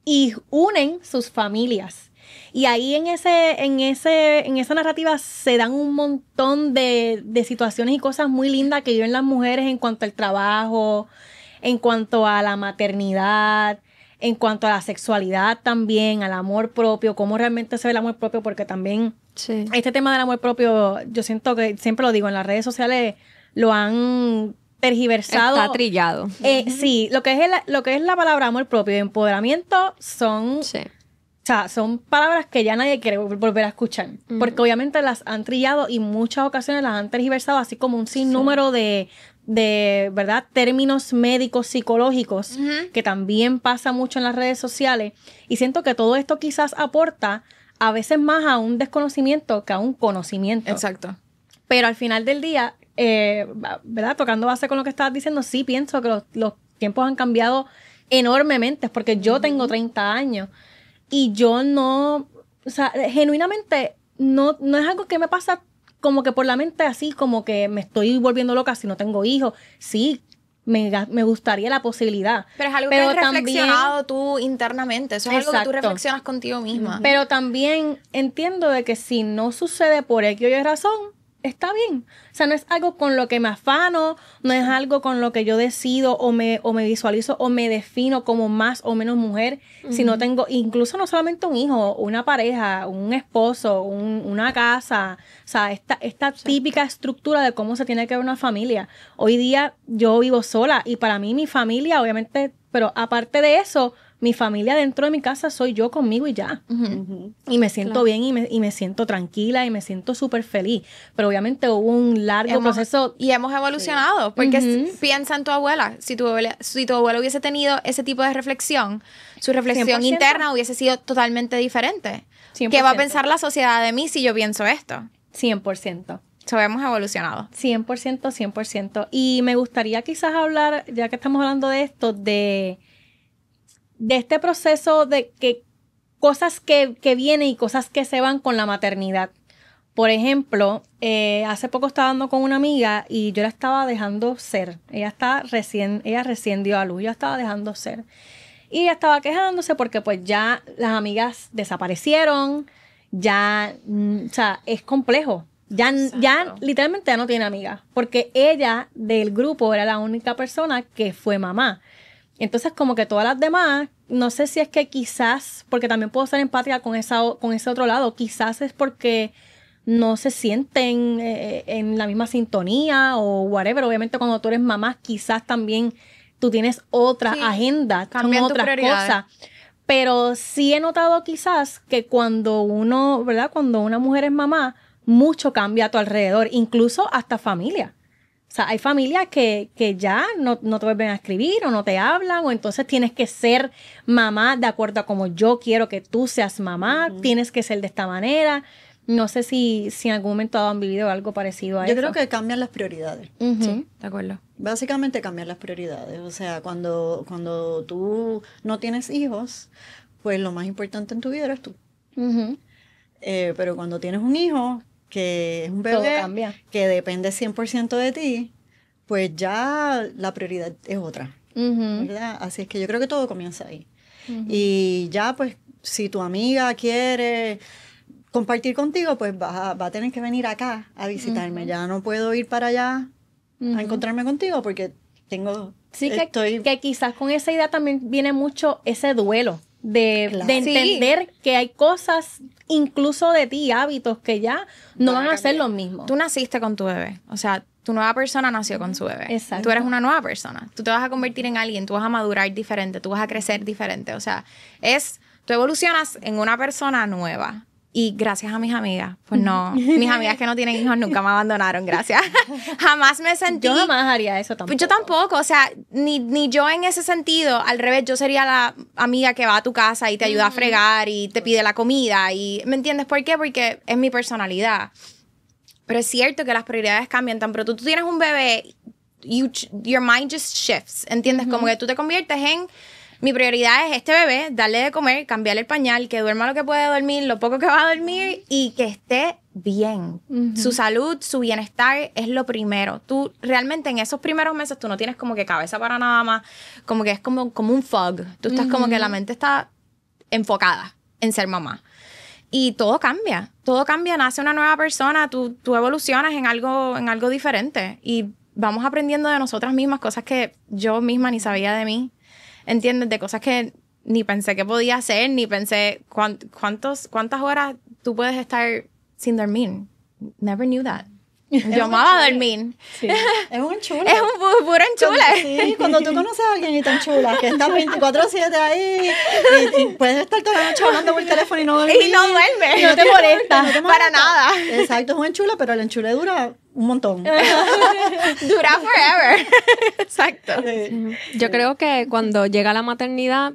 Y unen sus familias. Y ahí en esa narrativa se dan un montón de situaciones y cosas muy lindas que viven las mujeres en cuanto al trabajo, en cuanto a la maternidad, en cuanto a la sexualidad también, al amor propio, cómo realmente se ve el amor propio, porque también Sí. este tema del amor propio, yo siento que, siempre lo digo, en las redes sociales lo han tergiversado. Está trillado. Sí, lo que es la palabra amor propio y empoderamiento son, Sí. o sea, son palabras que ya nadie quiere volver a escuchar, porque obviamente las han trillado y muchas ocasiones las han tergiversado, así como un sinnúmero de ¿verdad? Términos médicos, psicológicos, que también pasa mucho en las redes sociales. Y siento que todo esto quizás aporta a veces más a un desconocimiento que a un conocimiento. Exacto. Pero al final del día, ¿verdad? Tocando base con lo que estabas diciendo, sí pienso que los tiempos han cambiado enormemente, porque yo tengo 30 años y yo no, o sea, genuinamente no es algo que me pasa como que por la mente así, como que me estoy volviendo loca si no tengo hijos. Sí, me gustaría la posibilidad. Pero es algo que has reflexionado tú internamente. Eso es algo que tú reflexionas contigo misma. Pero también entiendo de que si no sucede por X o Y razón, está bien. O sea, no es algo con lo que me afano, no es algo con lo que yo decido o me visualizo o me defino como más o menos mujer, sino tengo incluso no solamente un hijo, una pareja, un esposo, una casa, o sea, esta típica estructura de cómo se tiene que ver una familia. Hoy día yo vivo sola y para mí mi familia, obviamente, pero aparte de eso, mi familia dentro de mi casa soy yo conmigo y ya. Y me siento bien y me siento tranquila y me siento súper feliz. Pero obviamente hubo un largo proceso. Y hemos evolucionado. Porque piensa en tu abuela. Si tu abuela hubiese tenido ese tipo de reflexión, su reflexión 100%. Interna hubiese sido totalmente diferente. 100%. ¿Qué va a pensar la sociedad de mí si yo pienso esto? 100%. Hemos evolucionado. 100%, 100%. Y me gustaría quizás hablar, ya que estamos hablando de esto, de este proceso de que cosas que vienen y cosas que se van con la maternidad. Por ejemplo, hace poco estaba hablando con una amiga y yo la estaba dejando ser. Ella recién dio a luz, yo la estaba dejando ser. Y ella estaba quejándose porque pues ya las amigas desaparecieron, ya, o sea, es complejo. Ya literalmente ya no tiene amigas, porque ella del grupo era la única persona que fue mamá. Entonces, como que todas las demás, no sé si es que quizás, porque también puedo ser empática con ese otro lado, quizás es porque no se sienten en la misma sintonía o whatever. Obviamente cuando tú eres mamá, quizás también tú tienes otra agenda, son otras cosas. Pero sí he notado quizás que cuando una mujer es mamá, mucho cambia a tu alrededor, incluso hasta familia. O sea, hay familias que ya no te vuelven a escribir o no te hablan, o entonces tienes que ser mamá de acuerdo a como yo quiero que tú seas mamá, tienes que ser de esta manera. No sé si en algún momento han vivido algo parecido a eso. Yo creo que cambian las prioridades. Sí, de acuerdo. Básicamente cambian las prioridades. O sea, cuando tú no tienes hijos, pues lo más importante en tu vida eres tú. Pero cuando tienes un hijo, que es un bebé que depende 100% de ti, pues ya la prioridad es otra, ¿verdad? Así es que yo creo que todo comienza ahí. Y ya, pues, si tu amiga quiere compartir contigo, pues va a tener que venir acá a visitarme. Ya no puedo ir para allá a encontrarme contigo porque tengo... Sí, que quizás con esa idea también viene mucho ese duelo de entender que hay cosas incluso de ti, hábitos que ya no van a ser los mismos. Tú naciste con tu bebé, o sea, tu nueva persona nació con su bebé. Exacto. Tú eres una nueva persona, tú te vas a convertir en alguien, tú vas a madurar diferente, tú vas a crecer diferente, o sea, tú evolucionas en una persona nueva. Y gracias a mis amigas, pues no, mis amigas que no tienen hijos nunca me abandonaron, gracias. Jamás me sentí... Yo jamás haría eso tampoco. Yo tampoco, o sea, ni yo en ese sentido, al revés, yo sería la amiga que va a tu casa y te ayuda a fregar y te pide la comida y, ¿me entiendes por qué? Porque es mi personalidad. Pero es cierto que las prioridades cambian, tan pronto tú tienes un bebé, your mind just shifts, ¿entiendes? Como que tú te conviertes en... Mi prioridad es este bebé, darle de comer, cambiarle el pañal, que duerma lo que puede dormir, lo poco que va a dormir y que esté bien. Su salud, su bienestar es lo primero. Tú realmente en esos primeros meses tú no tienes como que cabeza para nada más, como que es como un fog. Tú estás como que la mente está enfocada en ser mamá. Y todo cambia, nace una nueva persona, tú evolucionas en algo diferente y vamos aprendiendo de nosotras mismas cosas que yo misma ni sabía de mí. ¿Entiendes? De cosas que ni pensé que podía hacer, ni pensé cuántas horas tú puedes estar sin dormir. Never knew that. Yo amaba dormir. Sí. Es un enchule. Es un puro enchule. Sí, cuando tú conoces a alguien y tan chula, que está 24/7 ahí, y puedes estar toda la noche hablando por el teléfono y no dormir. Y no duerme. No te molesta. Para nada. Exacto, es un enchule, pero el enchule dura un montón. Dura forever. Exacto. Yo creo que cuando llega la maternidad,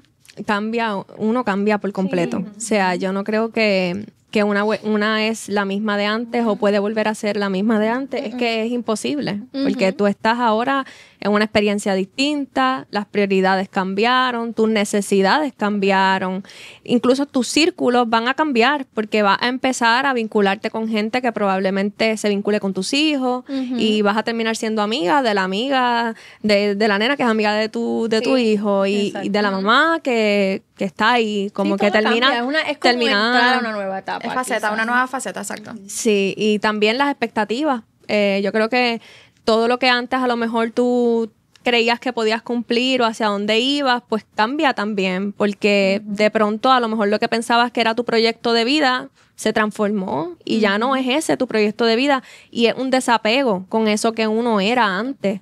uno cambia por completo. O sea, yo no creo que una es la misma de antes o puede volver a ser la misma de antes. Es que es imposible, porque tú estás ahora en una experiencia distinta, las prioridades cambiaron, tus necesidades cambiaron, incluso tus círculos van a cambiar, porque vas a empezar a vincularte con gente que probablemente se vincule con tus hijos y vas a terminar siendo amiga de la nena que es amiga de tu hijo y de la mamá que está ahí, como que termina es como entrar a una nueva etapa. Es faceta, una nueva faceta, exacto. Sí, y también las expectativas. Yo creo que todo lo que antes a lo mejor tú creías que podías cumplir o hacia dónde ibas, pues cambia también, porque de pronto a lo mejor lo que pensabas que era tu proyecto de vida se transformó y ya no es ese tu proyecto de vida y es un desapego con eso que uno era antes.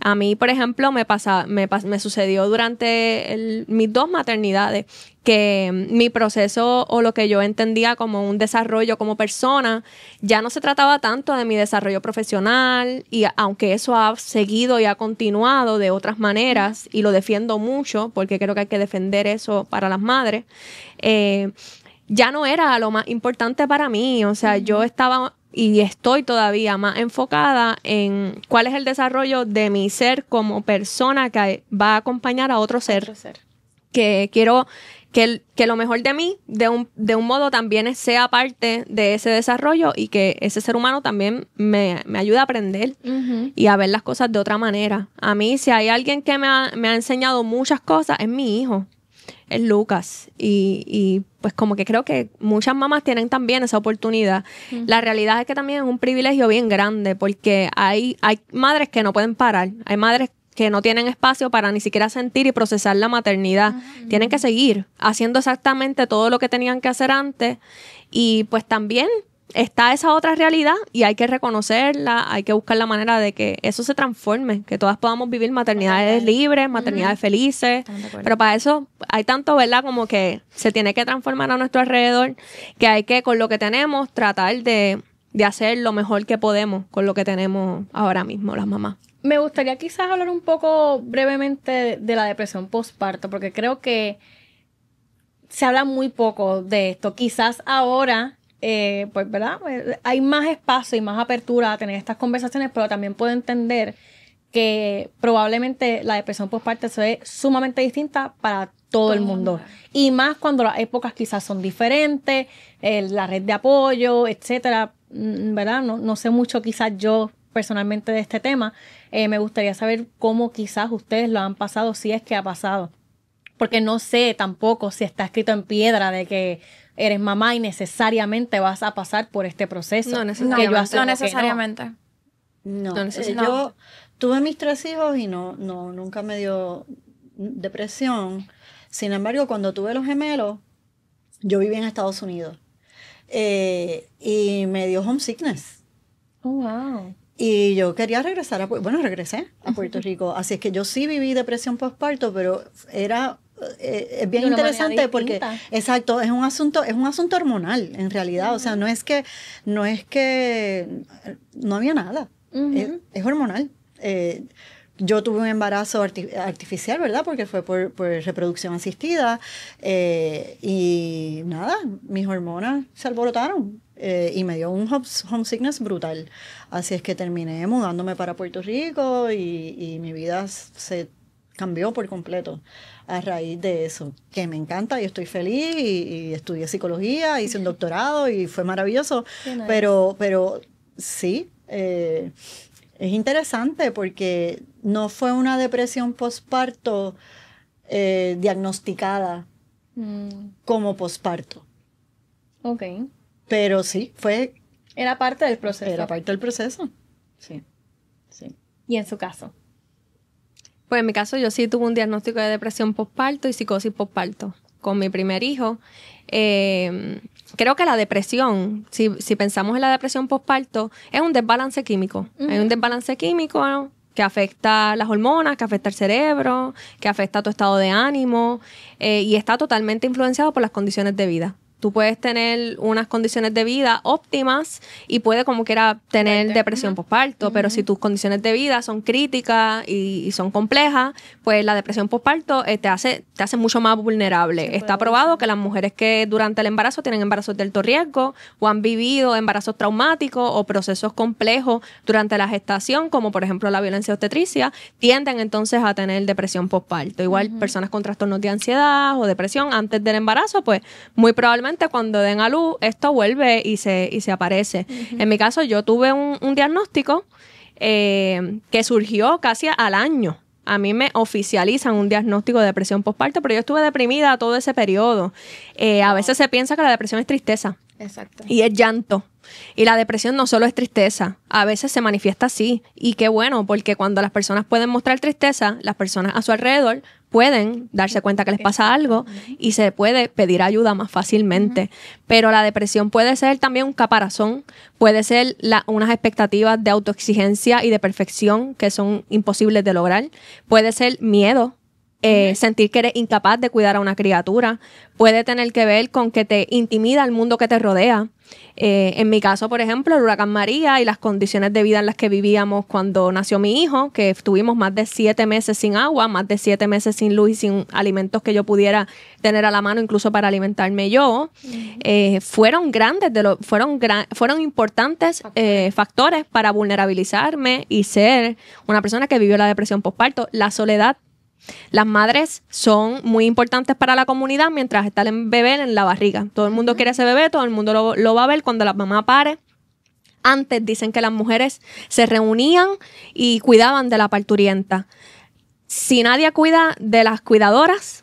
A mí, por ejemplo, me sucedió durante mis 2 maternidades que mi proceso o lo que yo entendía como un desarrollo como persona ya no se trataba tanto de mi desarrollo profesional y aunque eso ha seguido y ha continuado de otras maneras y lo defiendo mucho porque creo que hay que defender eso para las madres, ya no era lo más importante para mí. O sea, yo estaba y estoy todavía más enfocada en cuál es el desarrollo de mi ser como persona que va a acompañar a otro ser. Que quiero que lo mejor de mí, de un modo, también sea parte de ese desarrollo y que ese ser humano también me ayude a aprender y a ver las cosas de otra manera. A mí, si hay alguien que me ha enseñado muchas cosas, es mi hijo. Es Lucas y pues como que creo que muchas mamás tienen también esa oportunidad. La realidad es que también es un privilegio bien grande porque hay madres que no pueden parar, hay madres que no tienen espacio para ni siquiera sentir y procesar la maternidad. Tienen que seguir haciendo exactamente todo lo que tenían que hacer antes y pues también está esa otra realidad y hay que reconocerla, hay que buscar la manera de que eso se transforme, que todas podamos vivir maternidades libres, maternidades felices, pero para eso hay tanto, ¿verdad? Como que se tiene que transformar a nuestro alrededor, que hay que, con lo que tenemos, tratar de hacer lo mejor que podemos con lo que tenemos ahora mismo las mamás. Me gustaría quizás hablar un poco brevemente de la depresión postparto, porque creo que se habla muy poco de esto. Quizás ahora pues, ¿verdad? Hay más espacio y más apertura a tener estas conversaciones, pero también puedo entender que probablemente la depresión postparto es sumamente distinta para todo el mundo. Y más cuando las épocas quizás son diferentes, la red de apoyo, etcétera, ¿verdad? No sé mucho quizás yo personalmente de este tema. Me gustaría saber cómo quizás ustedes lo han pasado, si es que ha pasado. Porque no sé tampoco si está escrito en piedra de que eres mamá y necesariamente vas a pasar por este proceso. No necesariamente. No, yo tuve mis 3 hijos y nunca me dio depresión. Sin embargo, cuando tuve los gemelos, yo vivía en Estados Unidos y me dio homesickness. Oh, wow. Y yo quería regresar regresé a Puerto Rico. Así es que yo sí viví depresión postparto, pero es bien interesante porque, exacto, es un asunto hormonal en realidad. O sea, no es que no había nada. Es hormonal. Yo tuve un embarazo artificial, ¿verdad? Porque fue por reproducción asistida. Y nada, mis hormonas se alborotaron. Y me dio un homesickness brutal. Así es que terminé mudándome para Puerto Rico y mi vida se cambió por completo a raíz de eso, que me encanta y estoy feliz y estudié psicología, hice un doctorado y fue maravilloso. Nice. Pero sí, es interesante porque no fue una depresión postparto diagnosticada como postparto. Ok. Pero sí, era parte del proceso. Era parte del proceso, sí. ¿Y en su caso? Pues en mi caso yo sí tuve un diagnóstico de depresión postparto y psicosis postparto con mi primer hijo. Creo que la depresión, si pensamos en la depresión postparto, es un desbalance químico. Hay un desbalance químico que afecta las hormonas, que afecta el cerebro, que afecta tu estado de ánimo y está totalmente influenciado por las condiciones de vida. Tú puedes tener unas condiciones de vida óptimas y puede como quiera tener depresión postparto, pero si tus condiciones de vida son críticas y son complejas, pues la depresión postparto te hace mucho más vulnerable. Está probado que las mujeres que durante el embarazo tienen embarazos de alto riesgo o han vivido embarazos traumáticos o procesos complejos durante la gestación, como por ejemplo la violencia obstetricia, tienden entonces a tener depresión postparto. Igual personas con trastornos de ansiedad o depresión antes del embarazo, pues muy probablemente cuando den a luz esto vuelve y se aparece. En mi caso yo tuve un diagnóstico que surgió casi al año. A mí me oficializan un diagnóstico de depresión postparto, pero yo estuve deprimida todo ese periodo. A veces se piensa que la depresión es tristeza. Exacto. Y es llanto. Y la depresión no solo es tristeza, a veces se manifiesta así. Y qué bueno, porque cuando las personas pueden mostrar tristeza, las personas a su alrededor pueden darse cuenta que les pasa algo y se puede pedir ayuda más fácilmente. Pero la depresión puede ser también un caparazón, puede ser unas expectativas de autoexigencia y de perfección que son imposibles de lograr, puede ser miedo. Sentir que eres incapaz de cuidar a una criatura, puede tener que ver con que te intimida el mundo que te rodea. En mi caso, por ejemplo, el huracán María y las condiciones de vida en las que vivíamos cuando nació mi hijo, que estuvimos más de 7 meses sin agua, más de 7 meses sin luz y sin alimentos que yo pudiera tener a la mano, incluso para alimentarme yo, fueron importantes factores para vulnerabilizarme y ser una persona que vivió la depresión postparto. La soledad. Las madres son muy importantes para la comunidad mientras está el bebé en la barriga. Todo el mundo quiere ese bebé, todo el mundo lo va a ver cuando la mamá pare. Antes dicen que las mujeres se reunían y cuidaban de la parturienta. Si nadie cuida de las cuidadoras,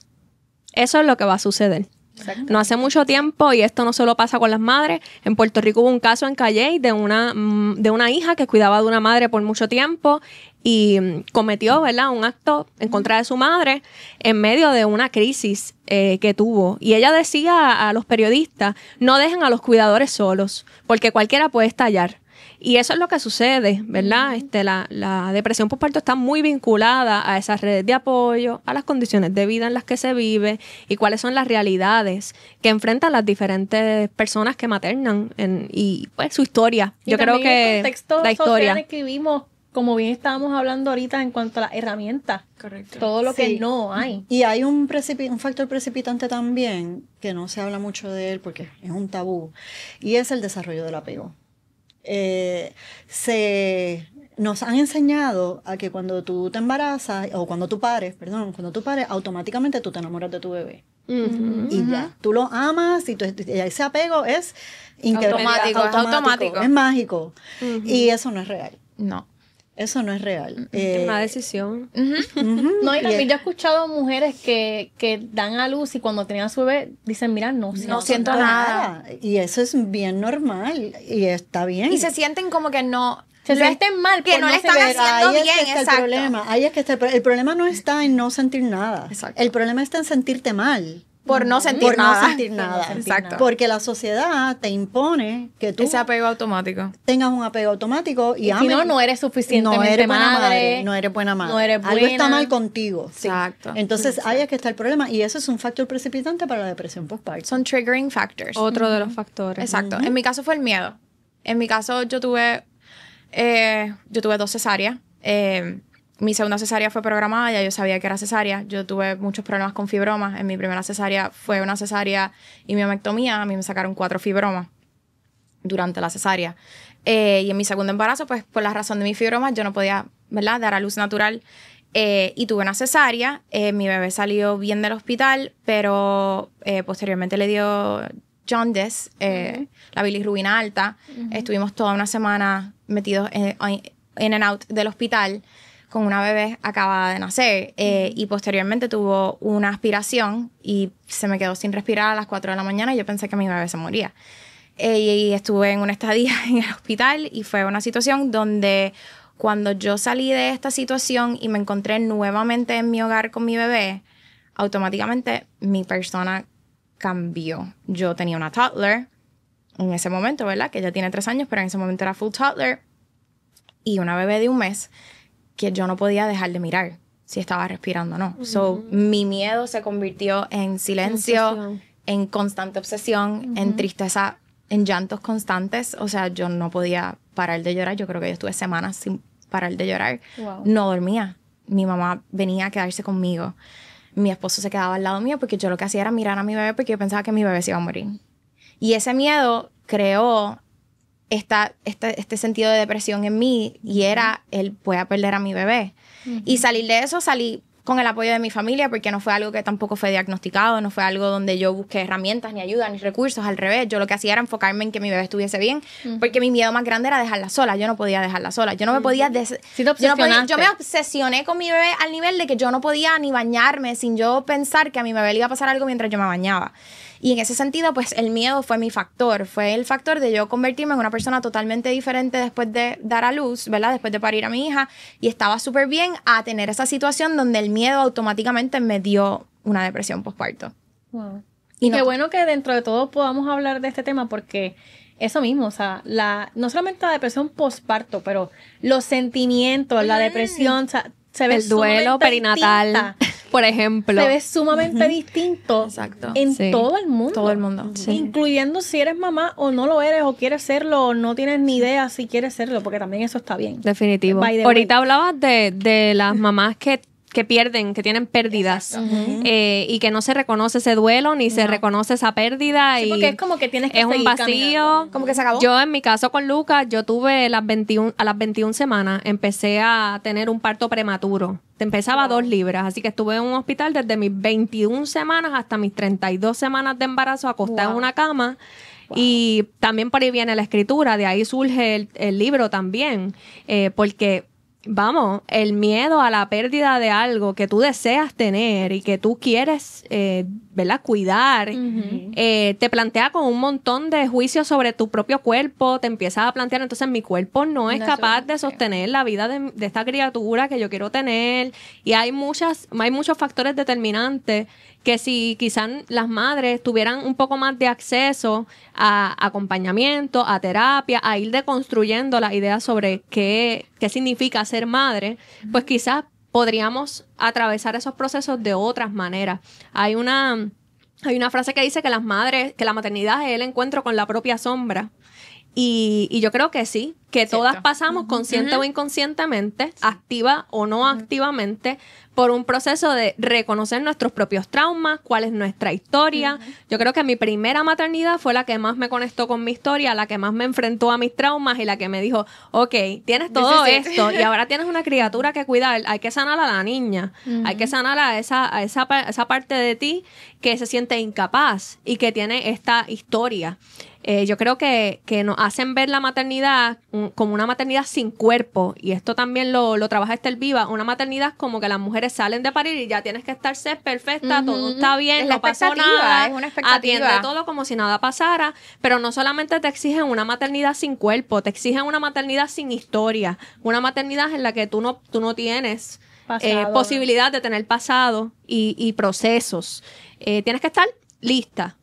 eso es lo que va a suceder. Exacto. No hace mucho tiempo, y esto no solo pasa con las madres, en Puerto Rico hubo un caso en Calley de una hija que cuidaba de una madre por mucho tiempo y cometió, ¿verdad?, un acto en contra de su madre en medio de una crisis que tuvo. Y ella decía a los periodistas, no dejen a los cuidadores solos, porque cualquiera puede estallar. Y eso es lo que sucede, ¿verdad? La depresión postparto está muy vinculada a esas redes de apoyo, a las condiciones de vida en las que se vive y cuáles son las realidades que enfrentan las diferentes personas que maternan y pues su historia. Y yo creo que el contexto la historia social que vivimos, como bien estábamos hablando ahorita en cuanto a las herramientas. Correcto. Todo lo que no hay. Y hay un factor precipitante también, que no se habla mucho de él porque es un tabú, y es el desarrollo del apego. Nos han enseñado a que cuando tú te embarazas, o cuando tú pares, automáticamente tú te enamoras de tu bebé. Y ya, tú lo amas y ese apego es automático. Es mágico. Y eso no es real. No. Eso no es real. es una decisión. No, y también yo he escuchado mujeres que dan a luz y cuando tenían a su bebé dicen, mira, no siento nada. Y eso es bien normal y está bien. Y se sienten como que no... Se sienten mal, que no le están haciendo bien, exacto. El problema no está en no sentir nada. Exacto. El problema está en sentirte mal. Por no sentir nada. Exacto. Porque la sociedad te impone que tú ese apego automático. tengas un apego automático y si no eres suficientemente madre, no eres buena madre. No eres buena. Algo está mal contigo. Exacto. Entonces ahí es que está el problema y eso es un factor precipitante para la depresión postparto. Son triggering factors. Otro de los factores. Exacto. En mi caso fue el miedo. En mi caso yo tuve 2 cesáreas. Mi segunda cesárea fue programada, ya yo sabía que era cesárea. Yo tuve muchos problemas con fibromas. En mi primera cesárea fue una cesárea y miomectomía. A mí me sacaron 4 fibromas durante la cesárea. Y en mi segundo embarazo, pues por la razón de mis fibromas, yo no podía, ¿verdad?, dar a luz natural. Y tuve una cesárea. Mi bebé salió bien del hospital, pero posteriormente le dio jaundice, la bilirrubina alta. Estuvimos toda una semana metidos in and out del hospital con una bebé acabada de nacer y posteriormente tuvo una aspiración y se me quedó sin respirar a las 4 de la mañana y yo pensé que mi bebé se moría. Y estuve en una estadía en el hospital y fue una situación donde cuando yo salí de esta situación y me encontré nuevamente en mi hogar con mi bebé, automáticamente mi persona cambió. Yo tenía una toddler en ese momento, ¿verdad? Que ella tiene 3 años, pero en ese momento era full toddler y una bebé de 1 mes que yo no podía dejar de mirar si estaba respirando o no. So, mi miedo se convirtió en silencio, en constante obsesión, en tristeza, en llantos constantes. O sea, yo no podía parar de llorar. Yo creo que yo estuve semanas sin parar de llorar. Wow. No dormía. Mi mamá venía a quedarse conmigo. Mi esposo se quedaba al lado mío porque yo lo que hacía era mirar a mi bebé porque yo pensaba que mi bebé se iba a morir. Y ese miedo creó este sentido de depresión en mí y era el voy a perder a mi bebé. Y salir de eso, salí con el apoyo de mi familia porque no fue algo que tampoco fue diagnosticado, no fue algo donde yo busqué herramientas, ni ayuda, ni recursos, al revés. Yo lo que hacía era enfocarme en que mi bebé estuviese bien, porque mi miedo más grande era dejarla sola. Yo no podía dejarla sola. Yo no me podía... Sí, te obsesionaste. Yo me obsesioné con mi bebé al nivel de que yo no podía ni bañarme sin yo pensar que a mi bebé le iba a pasar algo mientras yo me bañaba. Y en ese sentido, pues el miedo fue mi factor. Fue el factor de yo convertirme en una persona totalmente diferente después de dar a luz, ¿verdad? Después de parir a mi hija. Y estaba súper bien a tener esa situación donde el miedo automáticamente me dio una depresión postparto. Wow. Y Qué bueno que dentro de todo podamos hablar de este tema porque eso mismo, o sea, no solamente la depresión postparto, pero los sentimientos, la depresión, o sea, se ve el duelo perinatal, distinta. Por ejemplo. Se ve sumamente distinto Exacto. en Sí. todo el mundo. Todo el mundo. Sí. Incluyendo si eres mamá o no lo eres o quieres serlo o no tienes ni idea si quieres serlo, porque también eso está bien. Definitivo. By the Ahorita hablabas de las mamás que pierden, que tienen pérdidas y que no se reconoce ese duelo ni se reconoce esa pérdida. Sí, y porque es como que tienes que es un seguir vacío. caminando. Como que se acabó. Yo en mi caso con Lucas, yo tuve a las 21 semanas, empecé a tener un parto prematuro. Empezaba a 2 libras, así que estuve en un hospital desde mis 21 semanas hasta mis 32 semanas de embarazo acostada en una cama. Y también por ahí viene la escritura, de ahí surge el libro también, porque... Vamos, el miedo a la pérdida de algo que tú deseas tener y que tú quieres, ¿verdad? Cuidar, te plantea con un montón de juicios sobre tu propio cuerpo, te empiezas a plantear, entonces mi cuerpo no es capaz de sostener la vida de esta criatura que yo quiero tener, y hay muchos factores determinantes que si quizás las madres tuvieran un poco más de acceso a acompañamiento, a terapia, a ir deconstruyendo las ideas sobre qué significa ser madre, pues quizás podríamos atravesar esos procesos de otras maneras. Hay una frase que dice que la maternidad es el encuentro con la propia sombra. Y yo creo que sí, que todas pasamos consciente o inconscientemente, activa o no activamente, por un proceso de reconocer nuestros propios traumas, cuál es nuestra historia. Yo creo que mi primera maternidad fue la que más me conectó con mi historia, la que más me enfrentó a mis traumas y la que me dijo, ok, tienes todo esto y ahora tienes una criatura que cuidar, hay que sanar a la niña, hay que sanar a esa parte de ti que se siente incapaz y que tiene esta historia. Yo creo que nos hacen ver la maternidad como una maternidad sin cuerpo, y esto también lo trabaja Esther Viva. Una maternidad como que las mujeres salen de parir y ya tienes que estar perfecta, todo está bien, Es no pasó nada, es una expectativa. atiende todo como si nada pasara, pero no solamente te exigen una maternidad sin cuerpo, te exigen una maternidad sin historia, una maternidad en la que tú no tienes posibilidad de tener pasado y procesos. Tienes que estar lista.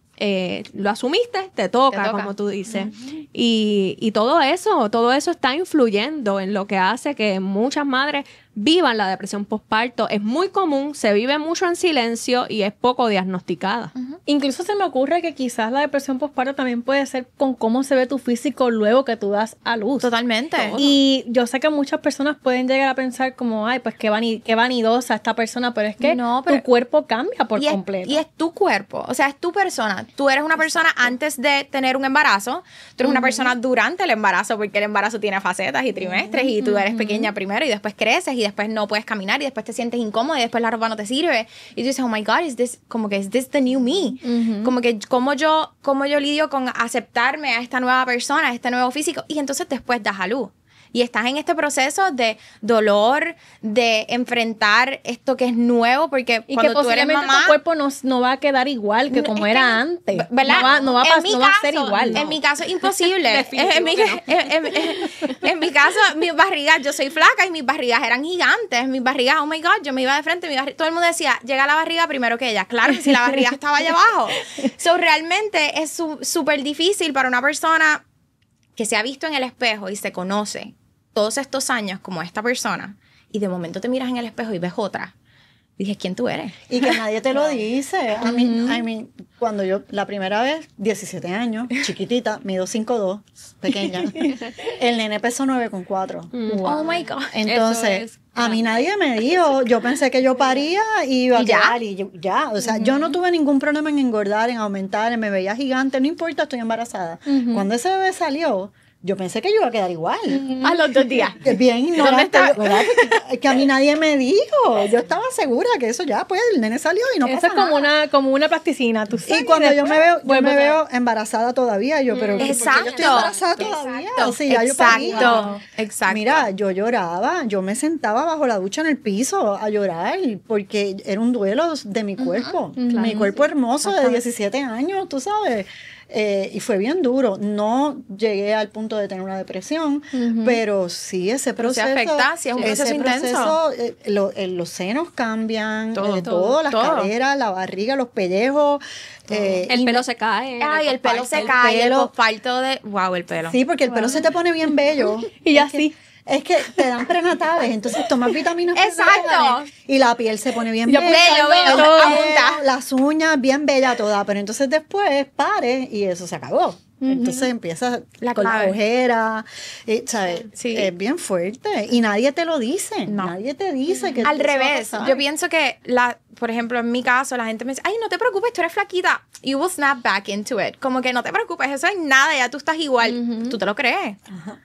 Lo asumiste, te toca, como tú dices. Y todo eso está influyendo en lo que hace que muchas madres vivan la depresión postparto. Es muy común, se vive mucho en silencio y es poco diagnosticada. Incluso se me ocurre que quizás la depresión postparto también puede ser con cómo se ve tu físico luego que tú das a luz. Totalmente. Y yo sé que muchas personas pueden llegar a pensar como, ay, pues qué vanidosa esta persona, pero es que tu cuerpo cambia por completo. Y es tu cuerpo, o sea, es tu persona. Tú eres una persona antes de tener un embarazo, tú eres una persona durante el embarazo, porque el embarazo tiene facetas y trimestres, y tú eres pequeña primero y después creces y después no puedes caminar y después te sientes incómoda y después la ropa no te sirve y tú dices, oh my God, is this the new me? Como que cómo yo lidio con aceptarme a esta nueva persona, a este nuevo físico, y entonces después das a luz. Y estás en este proceso de dolor, de enfrentar esto que es nuevo, porque y cuando que tú eres mamá, tu cuerpo no va a quedar igual que como era antes. ¿verdad? No va a ser igual. En mi caso, imposible. en mi caso, mis barrigas, yo soy flaca y mis barrigas eran gigantes. Mis barrigas, oh my God, yo me iba de frente, todo el mundo decía, llega la barriga primero que ella. Claro, si la barriga estaba allá abajo. So, realmente es súper difícil para una persona que se ha visto en el espejo y se conoce todos estos años como esta persona, y de momento te miras en el espejo y ves otra. Dije, ¿quién tú eres? Y que nadie te lo dice. I mean, cuando yo, la primera vez, 17 años, chiquitita, mido 5'2", pequeña. El nene pesó 9,4. Wow. Oh my God. Entonces, a mí nadie me dijo, yo pensé que yo paría y iba a quedar y ya. O sea, yo no tuve ningún problema en engordar, en aumentar, me veía gigante, no importa, estoy embarazada. Cuando ese bebé salió, yo pensé que yo iba a quedar igual. A los 2 días. Bien ignorante, ¿verdad? Que a mí nadie me dijo. Yo estaba segura que eso ya, pues, el nene salió y no pasa nada. Eso es como una plasticina, tú sabes. Y cuando yo me veo embarazada todavía, yo, pero exacto. ¿por qué yo estoy embarazada todavía? O sea, ya yo paría. Exacto. Mira, yo lloraba, yo me sentaba bajo la ducha en el piso a llorar, porque era un duelo de mi cuerpo. Mi cuerpo hermoso de 17 años, tú sabes. Y fue bien duro. No llegué al punto de tener una depresión, pero sí ese proceso. Se afecta, sí, es un proceso intenso. Los senos cambian, todo, las caderas, la barriga, los pellejos. El pelo se cae. Ay, el pelo se cae, el posparto de... Wow, el pelo. Sí, porque el pelo se te pone bien bello. Y ya sí. Es que te dan prenatales, entonces tomas vitaminas Exacto. y la piel se pone bien bella. Bello, las uñas bien bella toda, pero entonces después pares y eso se acabó. Entonces empiezas con la ojera, ¿sabes? Sí. Es bien fuerte y nadie te lo dice. No. Nadie te dice que al eso va a revés, pasar. yo pienso que por ejemplo, en mi caso, la gente me dice, ay, no te preocupes, tú eres flaquita. You will snap back into it. Como que no te preocupes, eso es nada, ya tú estás igual. Tú te lo crees.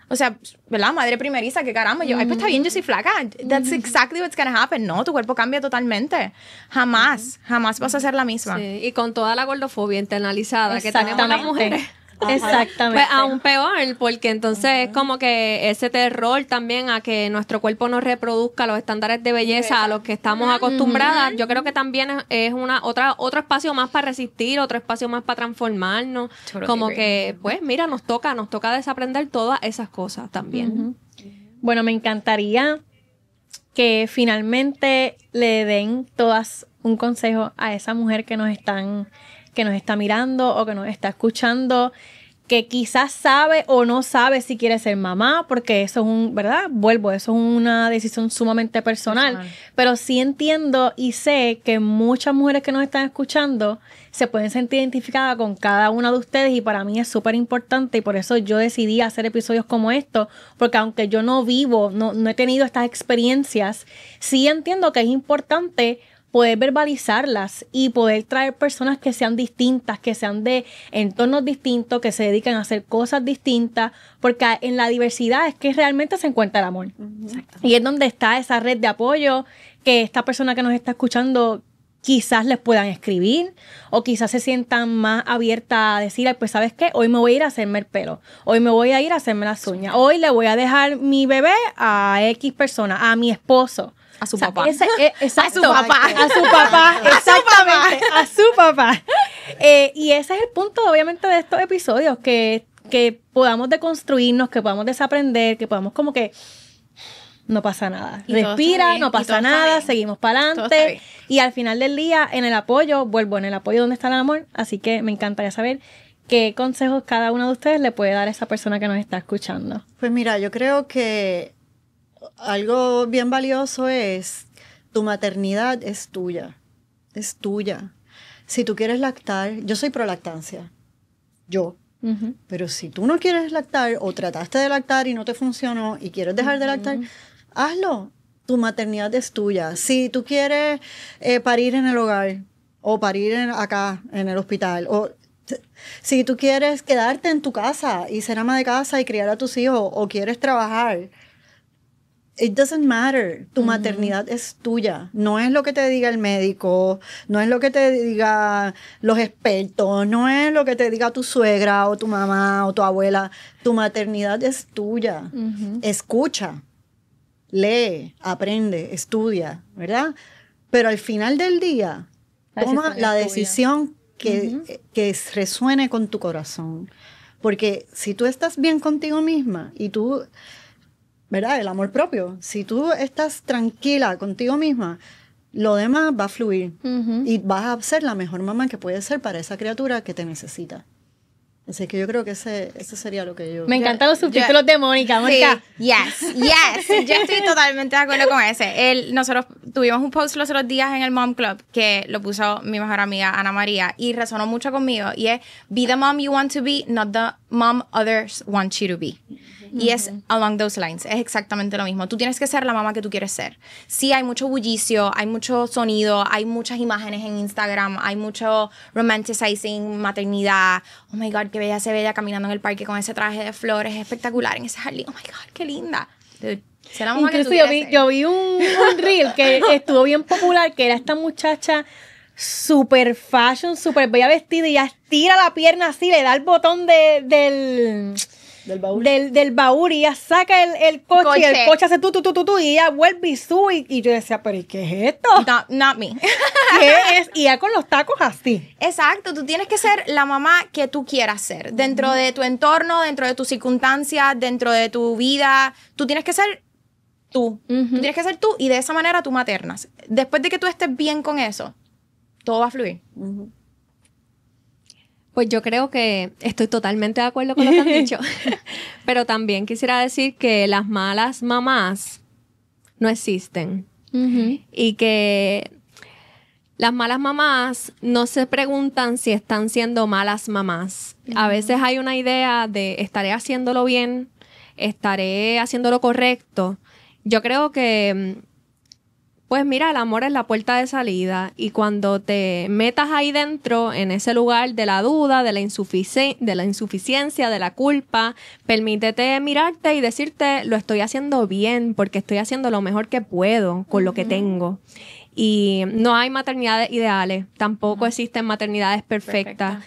O sea, ¿verdad? Madre primeriza, que caramba. Yo, ay, pues está bien, yo soy flaca. That's exactly what's gonna happen. No, tu cuerpo cambia totalmente. Jamás vas a ser la misma. Sí, y con toda la gordofobia internalizada que tenemos las mujeres. Exactamente. Pues aún peor, porque entonces como que ese terror también a que nuestro cuerpo no reproduzca los estándares de belleza a los que estamos acostumbradas, yo creo que también es otro espacio más para resistir, otro espacio más para transformarnos, como que pues mira, nos toca desaprender todas esas cosas también. Bueno, me encantaría que finalmente le den todas un consejo a esa mujer que nos está mirando o que nos está escuchando, que quizás sabe o no sabe si quiere ser mamá, porque eso es eso es una decisión sumamente personal. Pero sí entiendo y sé que muchas mujeres que nos están escuchando se pueden sentir identificadas con cada una de ustedes, y para mí es súper importante, y por eso yo decidí hacer episodios como estos, porque aunque yo no he tenido estas experiencias, sí entiendo que es importante poder verbalizarlas y poder traer personas que sean distintas, que sean de entornos distintos, que se dediquen a hacer cosas distintas, porque en la diversidad es que realmente se encuentra el amor. Y es donde está esa red de apoyo que esta persona que nos está escuchando quizás les puedan escribir, o quizás se sientan más abiertas a decir, pues ¿sabes qué? Hoy me voy a ir a hacerme el pelo, hoy me voy a ir a hacerme las uñas, hoy le voy a dejar mi bebé a X persona, a mi esposo. A su papá. Exacto. A su papá. Exactamente. A su papá. Y ese es el punto, obviamente, de estos episodios, que podamos deconstruirnos, que podamos desaprender, que podamos como que no pasa nada. Respira, no pasa nada, seguimos para adelante. Y al final del día, en el apoyo donde está el amor. Así que me encantaría saber qué consejos cada uno de ustedes le puede dar a esa persona que nos está escuchando. Pues mira, yo creo que algo bien valioso es tu maternidad es tuya. Es tuya. Si tú quieres lactar, yo soy pro lactancia. Pero si tú no quieres lactar o trataste de lactar y no te funcionó y quieres dejar de lactar, hazlo. Tu maternidad es tuya. Si tú quieres parir en el hogar o parir acá en el hospital, o si tú quieres quedarte en tu casa y ser ama de casa y criar a tus hijos, o quieres trabajar, it doesn't matter. Tu maternidad es tuya. No es lo que te diga el médico, no es lo que te diga los expertos, no es lo que te diga tu suegra o tu mamá o tu abuela. Tu maternidad es tuya. Escucha, lee, aprende, estudia, ¿verdad? Pero al final del día, toma la decisión que resuene con tu corazón. Porque si tú estás bien contigo misma y tú... ¿verdad? El amor propio. Si tú estás tranquila contigo misma, lo demás va a fluir. Y vas a ser la mejor mamá que puedes ser para esa criatura que te necesita. Así que yo creo que ese sería lo que yo... Me encantan los subtítulos de Mónica. Mónica. Sí, yes. Yo estoy totalmente de acuerdo con ese. Nosotros tuvimos un post los otros días en el Mom Club que lo puso mi mejor amiga Ana María y resonó mucho conmigo. Y es, be the mom you want to be, not the mom others want you to be. Y es along those lines, es exactamente lo mismo. Tú tienes que ser la mamá que tú quieres ser. Sí, hay mucho bullicio, hay mucho sonido, hay muchas imágenes en Instagram, hay mucho romanticizing maternidad. Oh my God, qué bella se ve ella caminando en el parque con ese traje de flores, es espectacular en ese jardín. Oh my God, qué linda. Dude, ser la mamá que tú quieres ser. Yo vi un reel que estuvo bien popular, que era esta muchacha super fashion, super bella vestida y ya estira la pierna así, le da el botón del baúl y ella saca el coche y el coche hace tu y ella vuelve y sube y yo decía, pero ¿y qué es esto? Not me. ¿Qué es? Y ella con los tacos así. Exacto, tú tienes que ser la mamá que tú quieras ser, dentro de tu entorno, dentro de tus circunstancias, dentro de tu vida, tú tienes que ser tú, tú tienes que ser tú y de esa manera tú maternas. Después de que tú estés bien con eso, todo va a fluir. Pues yo creo que estoy totalmente de acuerdo con lo que han dicho. Pero también quisiera decir que las malas mamás no existen. Y que las malas mamás no se preguntan si están siendo malas mamás. A veces hay una idea de estaré haciéndolo bien, estaré haciendo lo correcto. Yo creo que... Pues mira, el amor es la puerta de salida y cuando te metas ahí dentro, en ese lugar de la duda, de la insuficiencia, de la culpa, permítete mirarte y decirte, lo estoy haciendo bien porque estoy haciendo lo mejor que puedo con lo que tengo. Y no hay maternidades ideales, tampoco existen maternidades perfectas.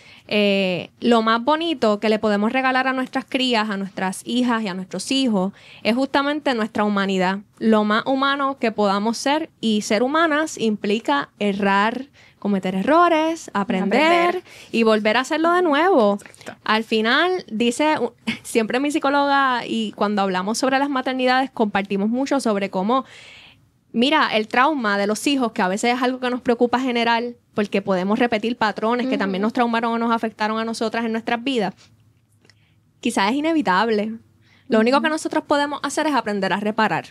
Lo más bonito que le podemos regalar a nuestras crías, a nuestras hijas y a nuestros hijos es justamente nuestra humanidad. Lo más humano que podamos ser y ser humanas implica errar, cometer errores, aprender y volver a hacerlo de nuevo. Exacto. Al final, dice siempre mi psicóloga y cuando hablamos sobre las maternidades compartimos mucho sobre cómo mira, el trauma de los hijos, que a veces es algo que nos preocupa general, porque podemos repetir patrones que también nos traumaron o nos afectaron a nosotras en nuestras vidas, quizás es inevitable. Lo único que nosotros podemos hacer es aprender a reparar,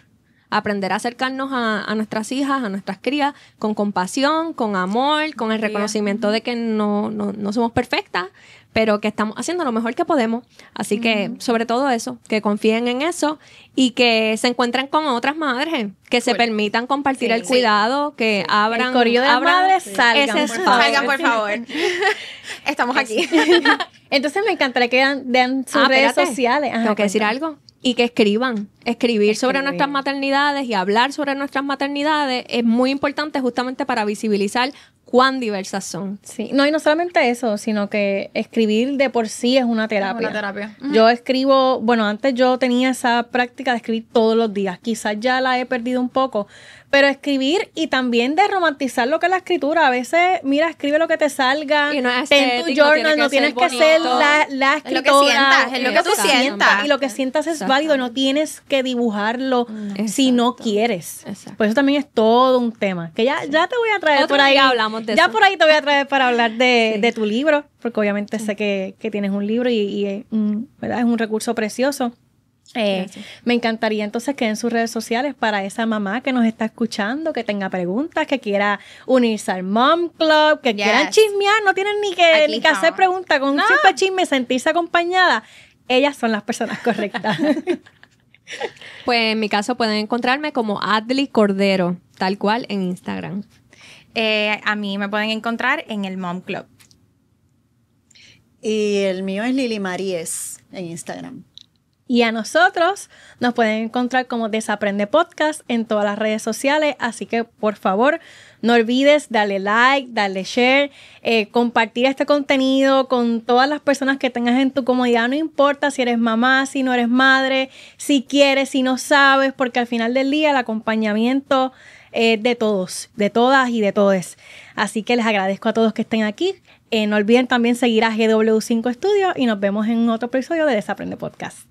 aprender a acercarnos a nuestras hijas, a nuestras crías, con compasión, con amor, con el reconocimiento de que no somos perfectas, pero que estamos haciendo lo mejor que podemos. Así que, sobre todo eso, que confíen en eso y que se encuentren con otras madres, que se permitan compartir el cuidado, que abran... El corillo de las madres, salgan, por favor. Estamos aquí. Entonces me encantaría que den sus redes sociales. Tengo que decir algo. Y que escribir sobre nuestras maternidades y hablar sobre nuestras maternidades es muy importante justamente para visibilizar cuán diversas son. Sí, no, y no solamente eso, sino que escribir de por sí es una terapia. Una terapia. Yo escribo, bueno, antes yo tenía esa práctica de escribir todos los días, quizás ya la he perdido un poco, pero escribir y también de romantizar lo que es la escritura. A veces, mira, escribe lo que te salga, y no es ten tu journal, no tienes que ser la escritora. Es lo que tú sientas. Y lo que sientas es válido, no tienes que dibujarlo si no quieres. Exacto. Por eso también es todo un tema, que ya te voy a traer por ahí. Hablamos de ya eso. Por ahí te voy a traer para hablar de tu libro, porque obviamente sé que tienes un libro y ¿verdad? Es un recurso precioso. Me encantaría entonces que en sus redes sociales para esa mamá que nos está escuchando, que tenga preguntas, que quiera unirse al Mom Club, que quieran chismear, no tienen ni que hacer preguntas, con un simple chisme, sentirse acompañada. Ellas son las personas correctas. Pues en mi caso pueden encontrarme como Adli Cordero, tal cual en Instagram. A mí me pueden encontrar en el Mom Club. Y el mío es Lili Maries en Instagram. Y a nosotros nos pueden encontrar como Desaprende Podcast en todas las redes sociales. Así que, por favor, no olvides darle like, darle share, compartir este contenido con todas las personas que tengas en tu comunidad. No importa si eres mamá, si no eres madre, si quieres, si no sabes, porque al final del día el acompañamiento es de todos, de todas y de todes. Así que les agradezco a todos que estén aquí. No olviden también seguir a GW5 Studio y nos vemos en otro episodio de Desaprende Podcast.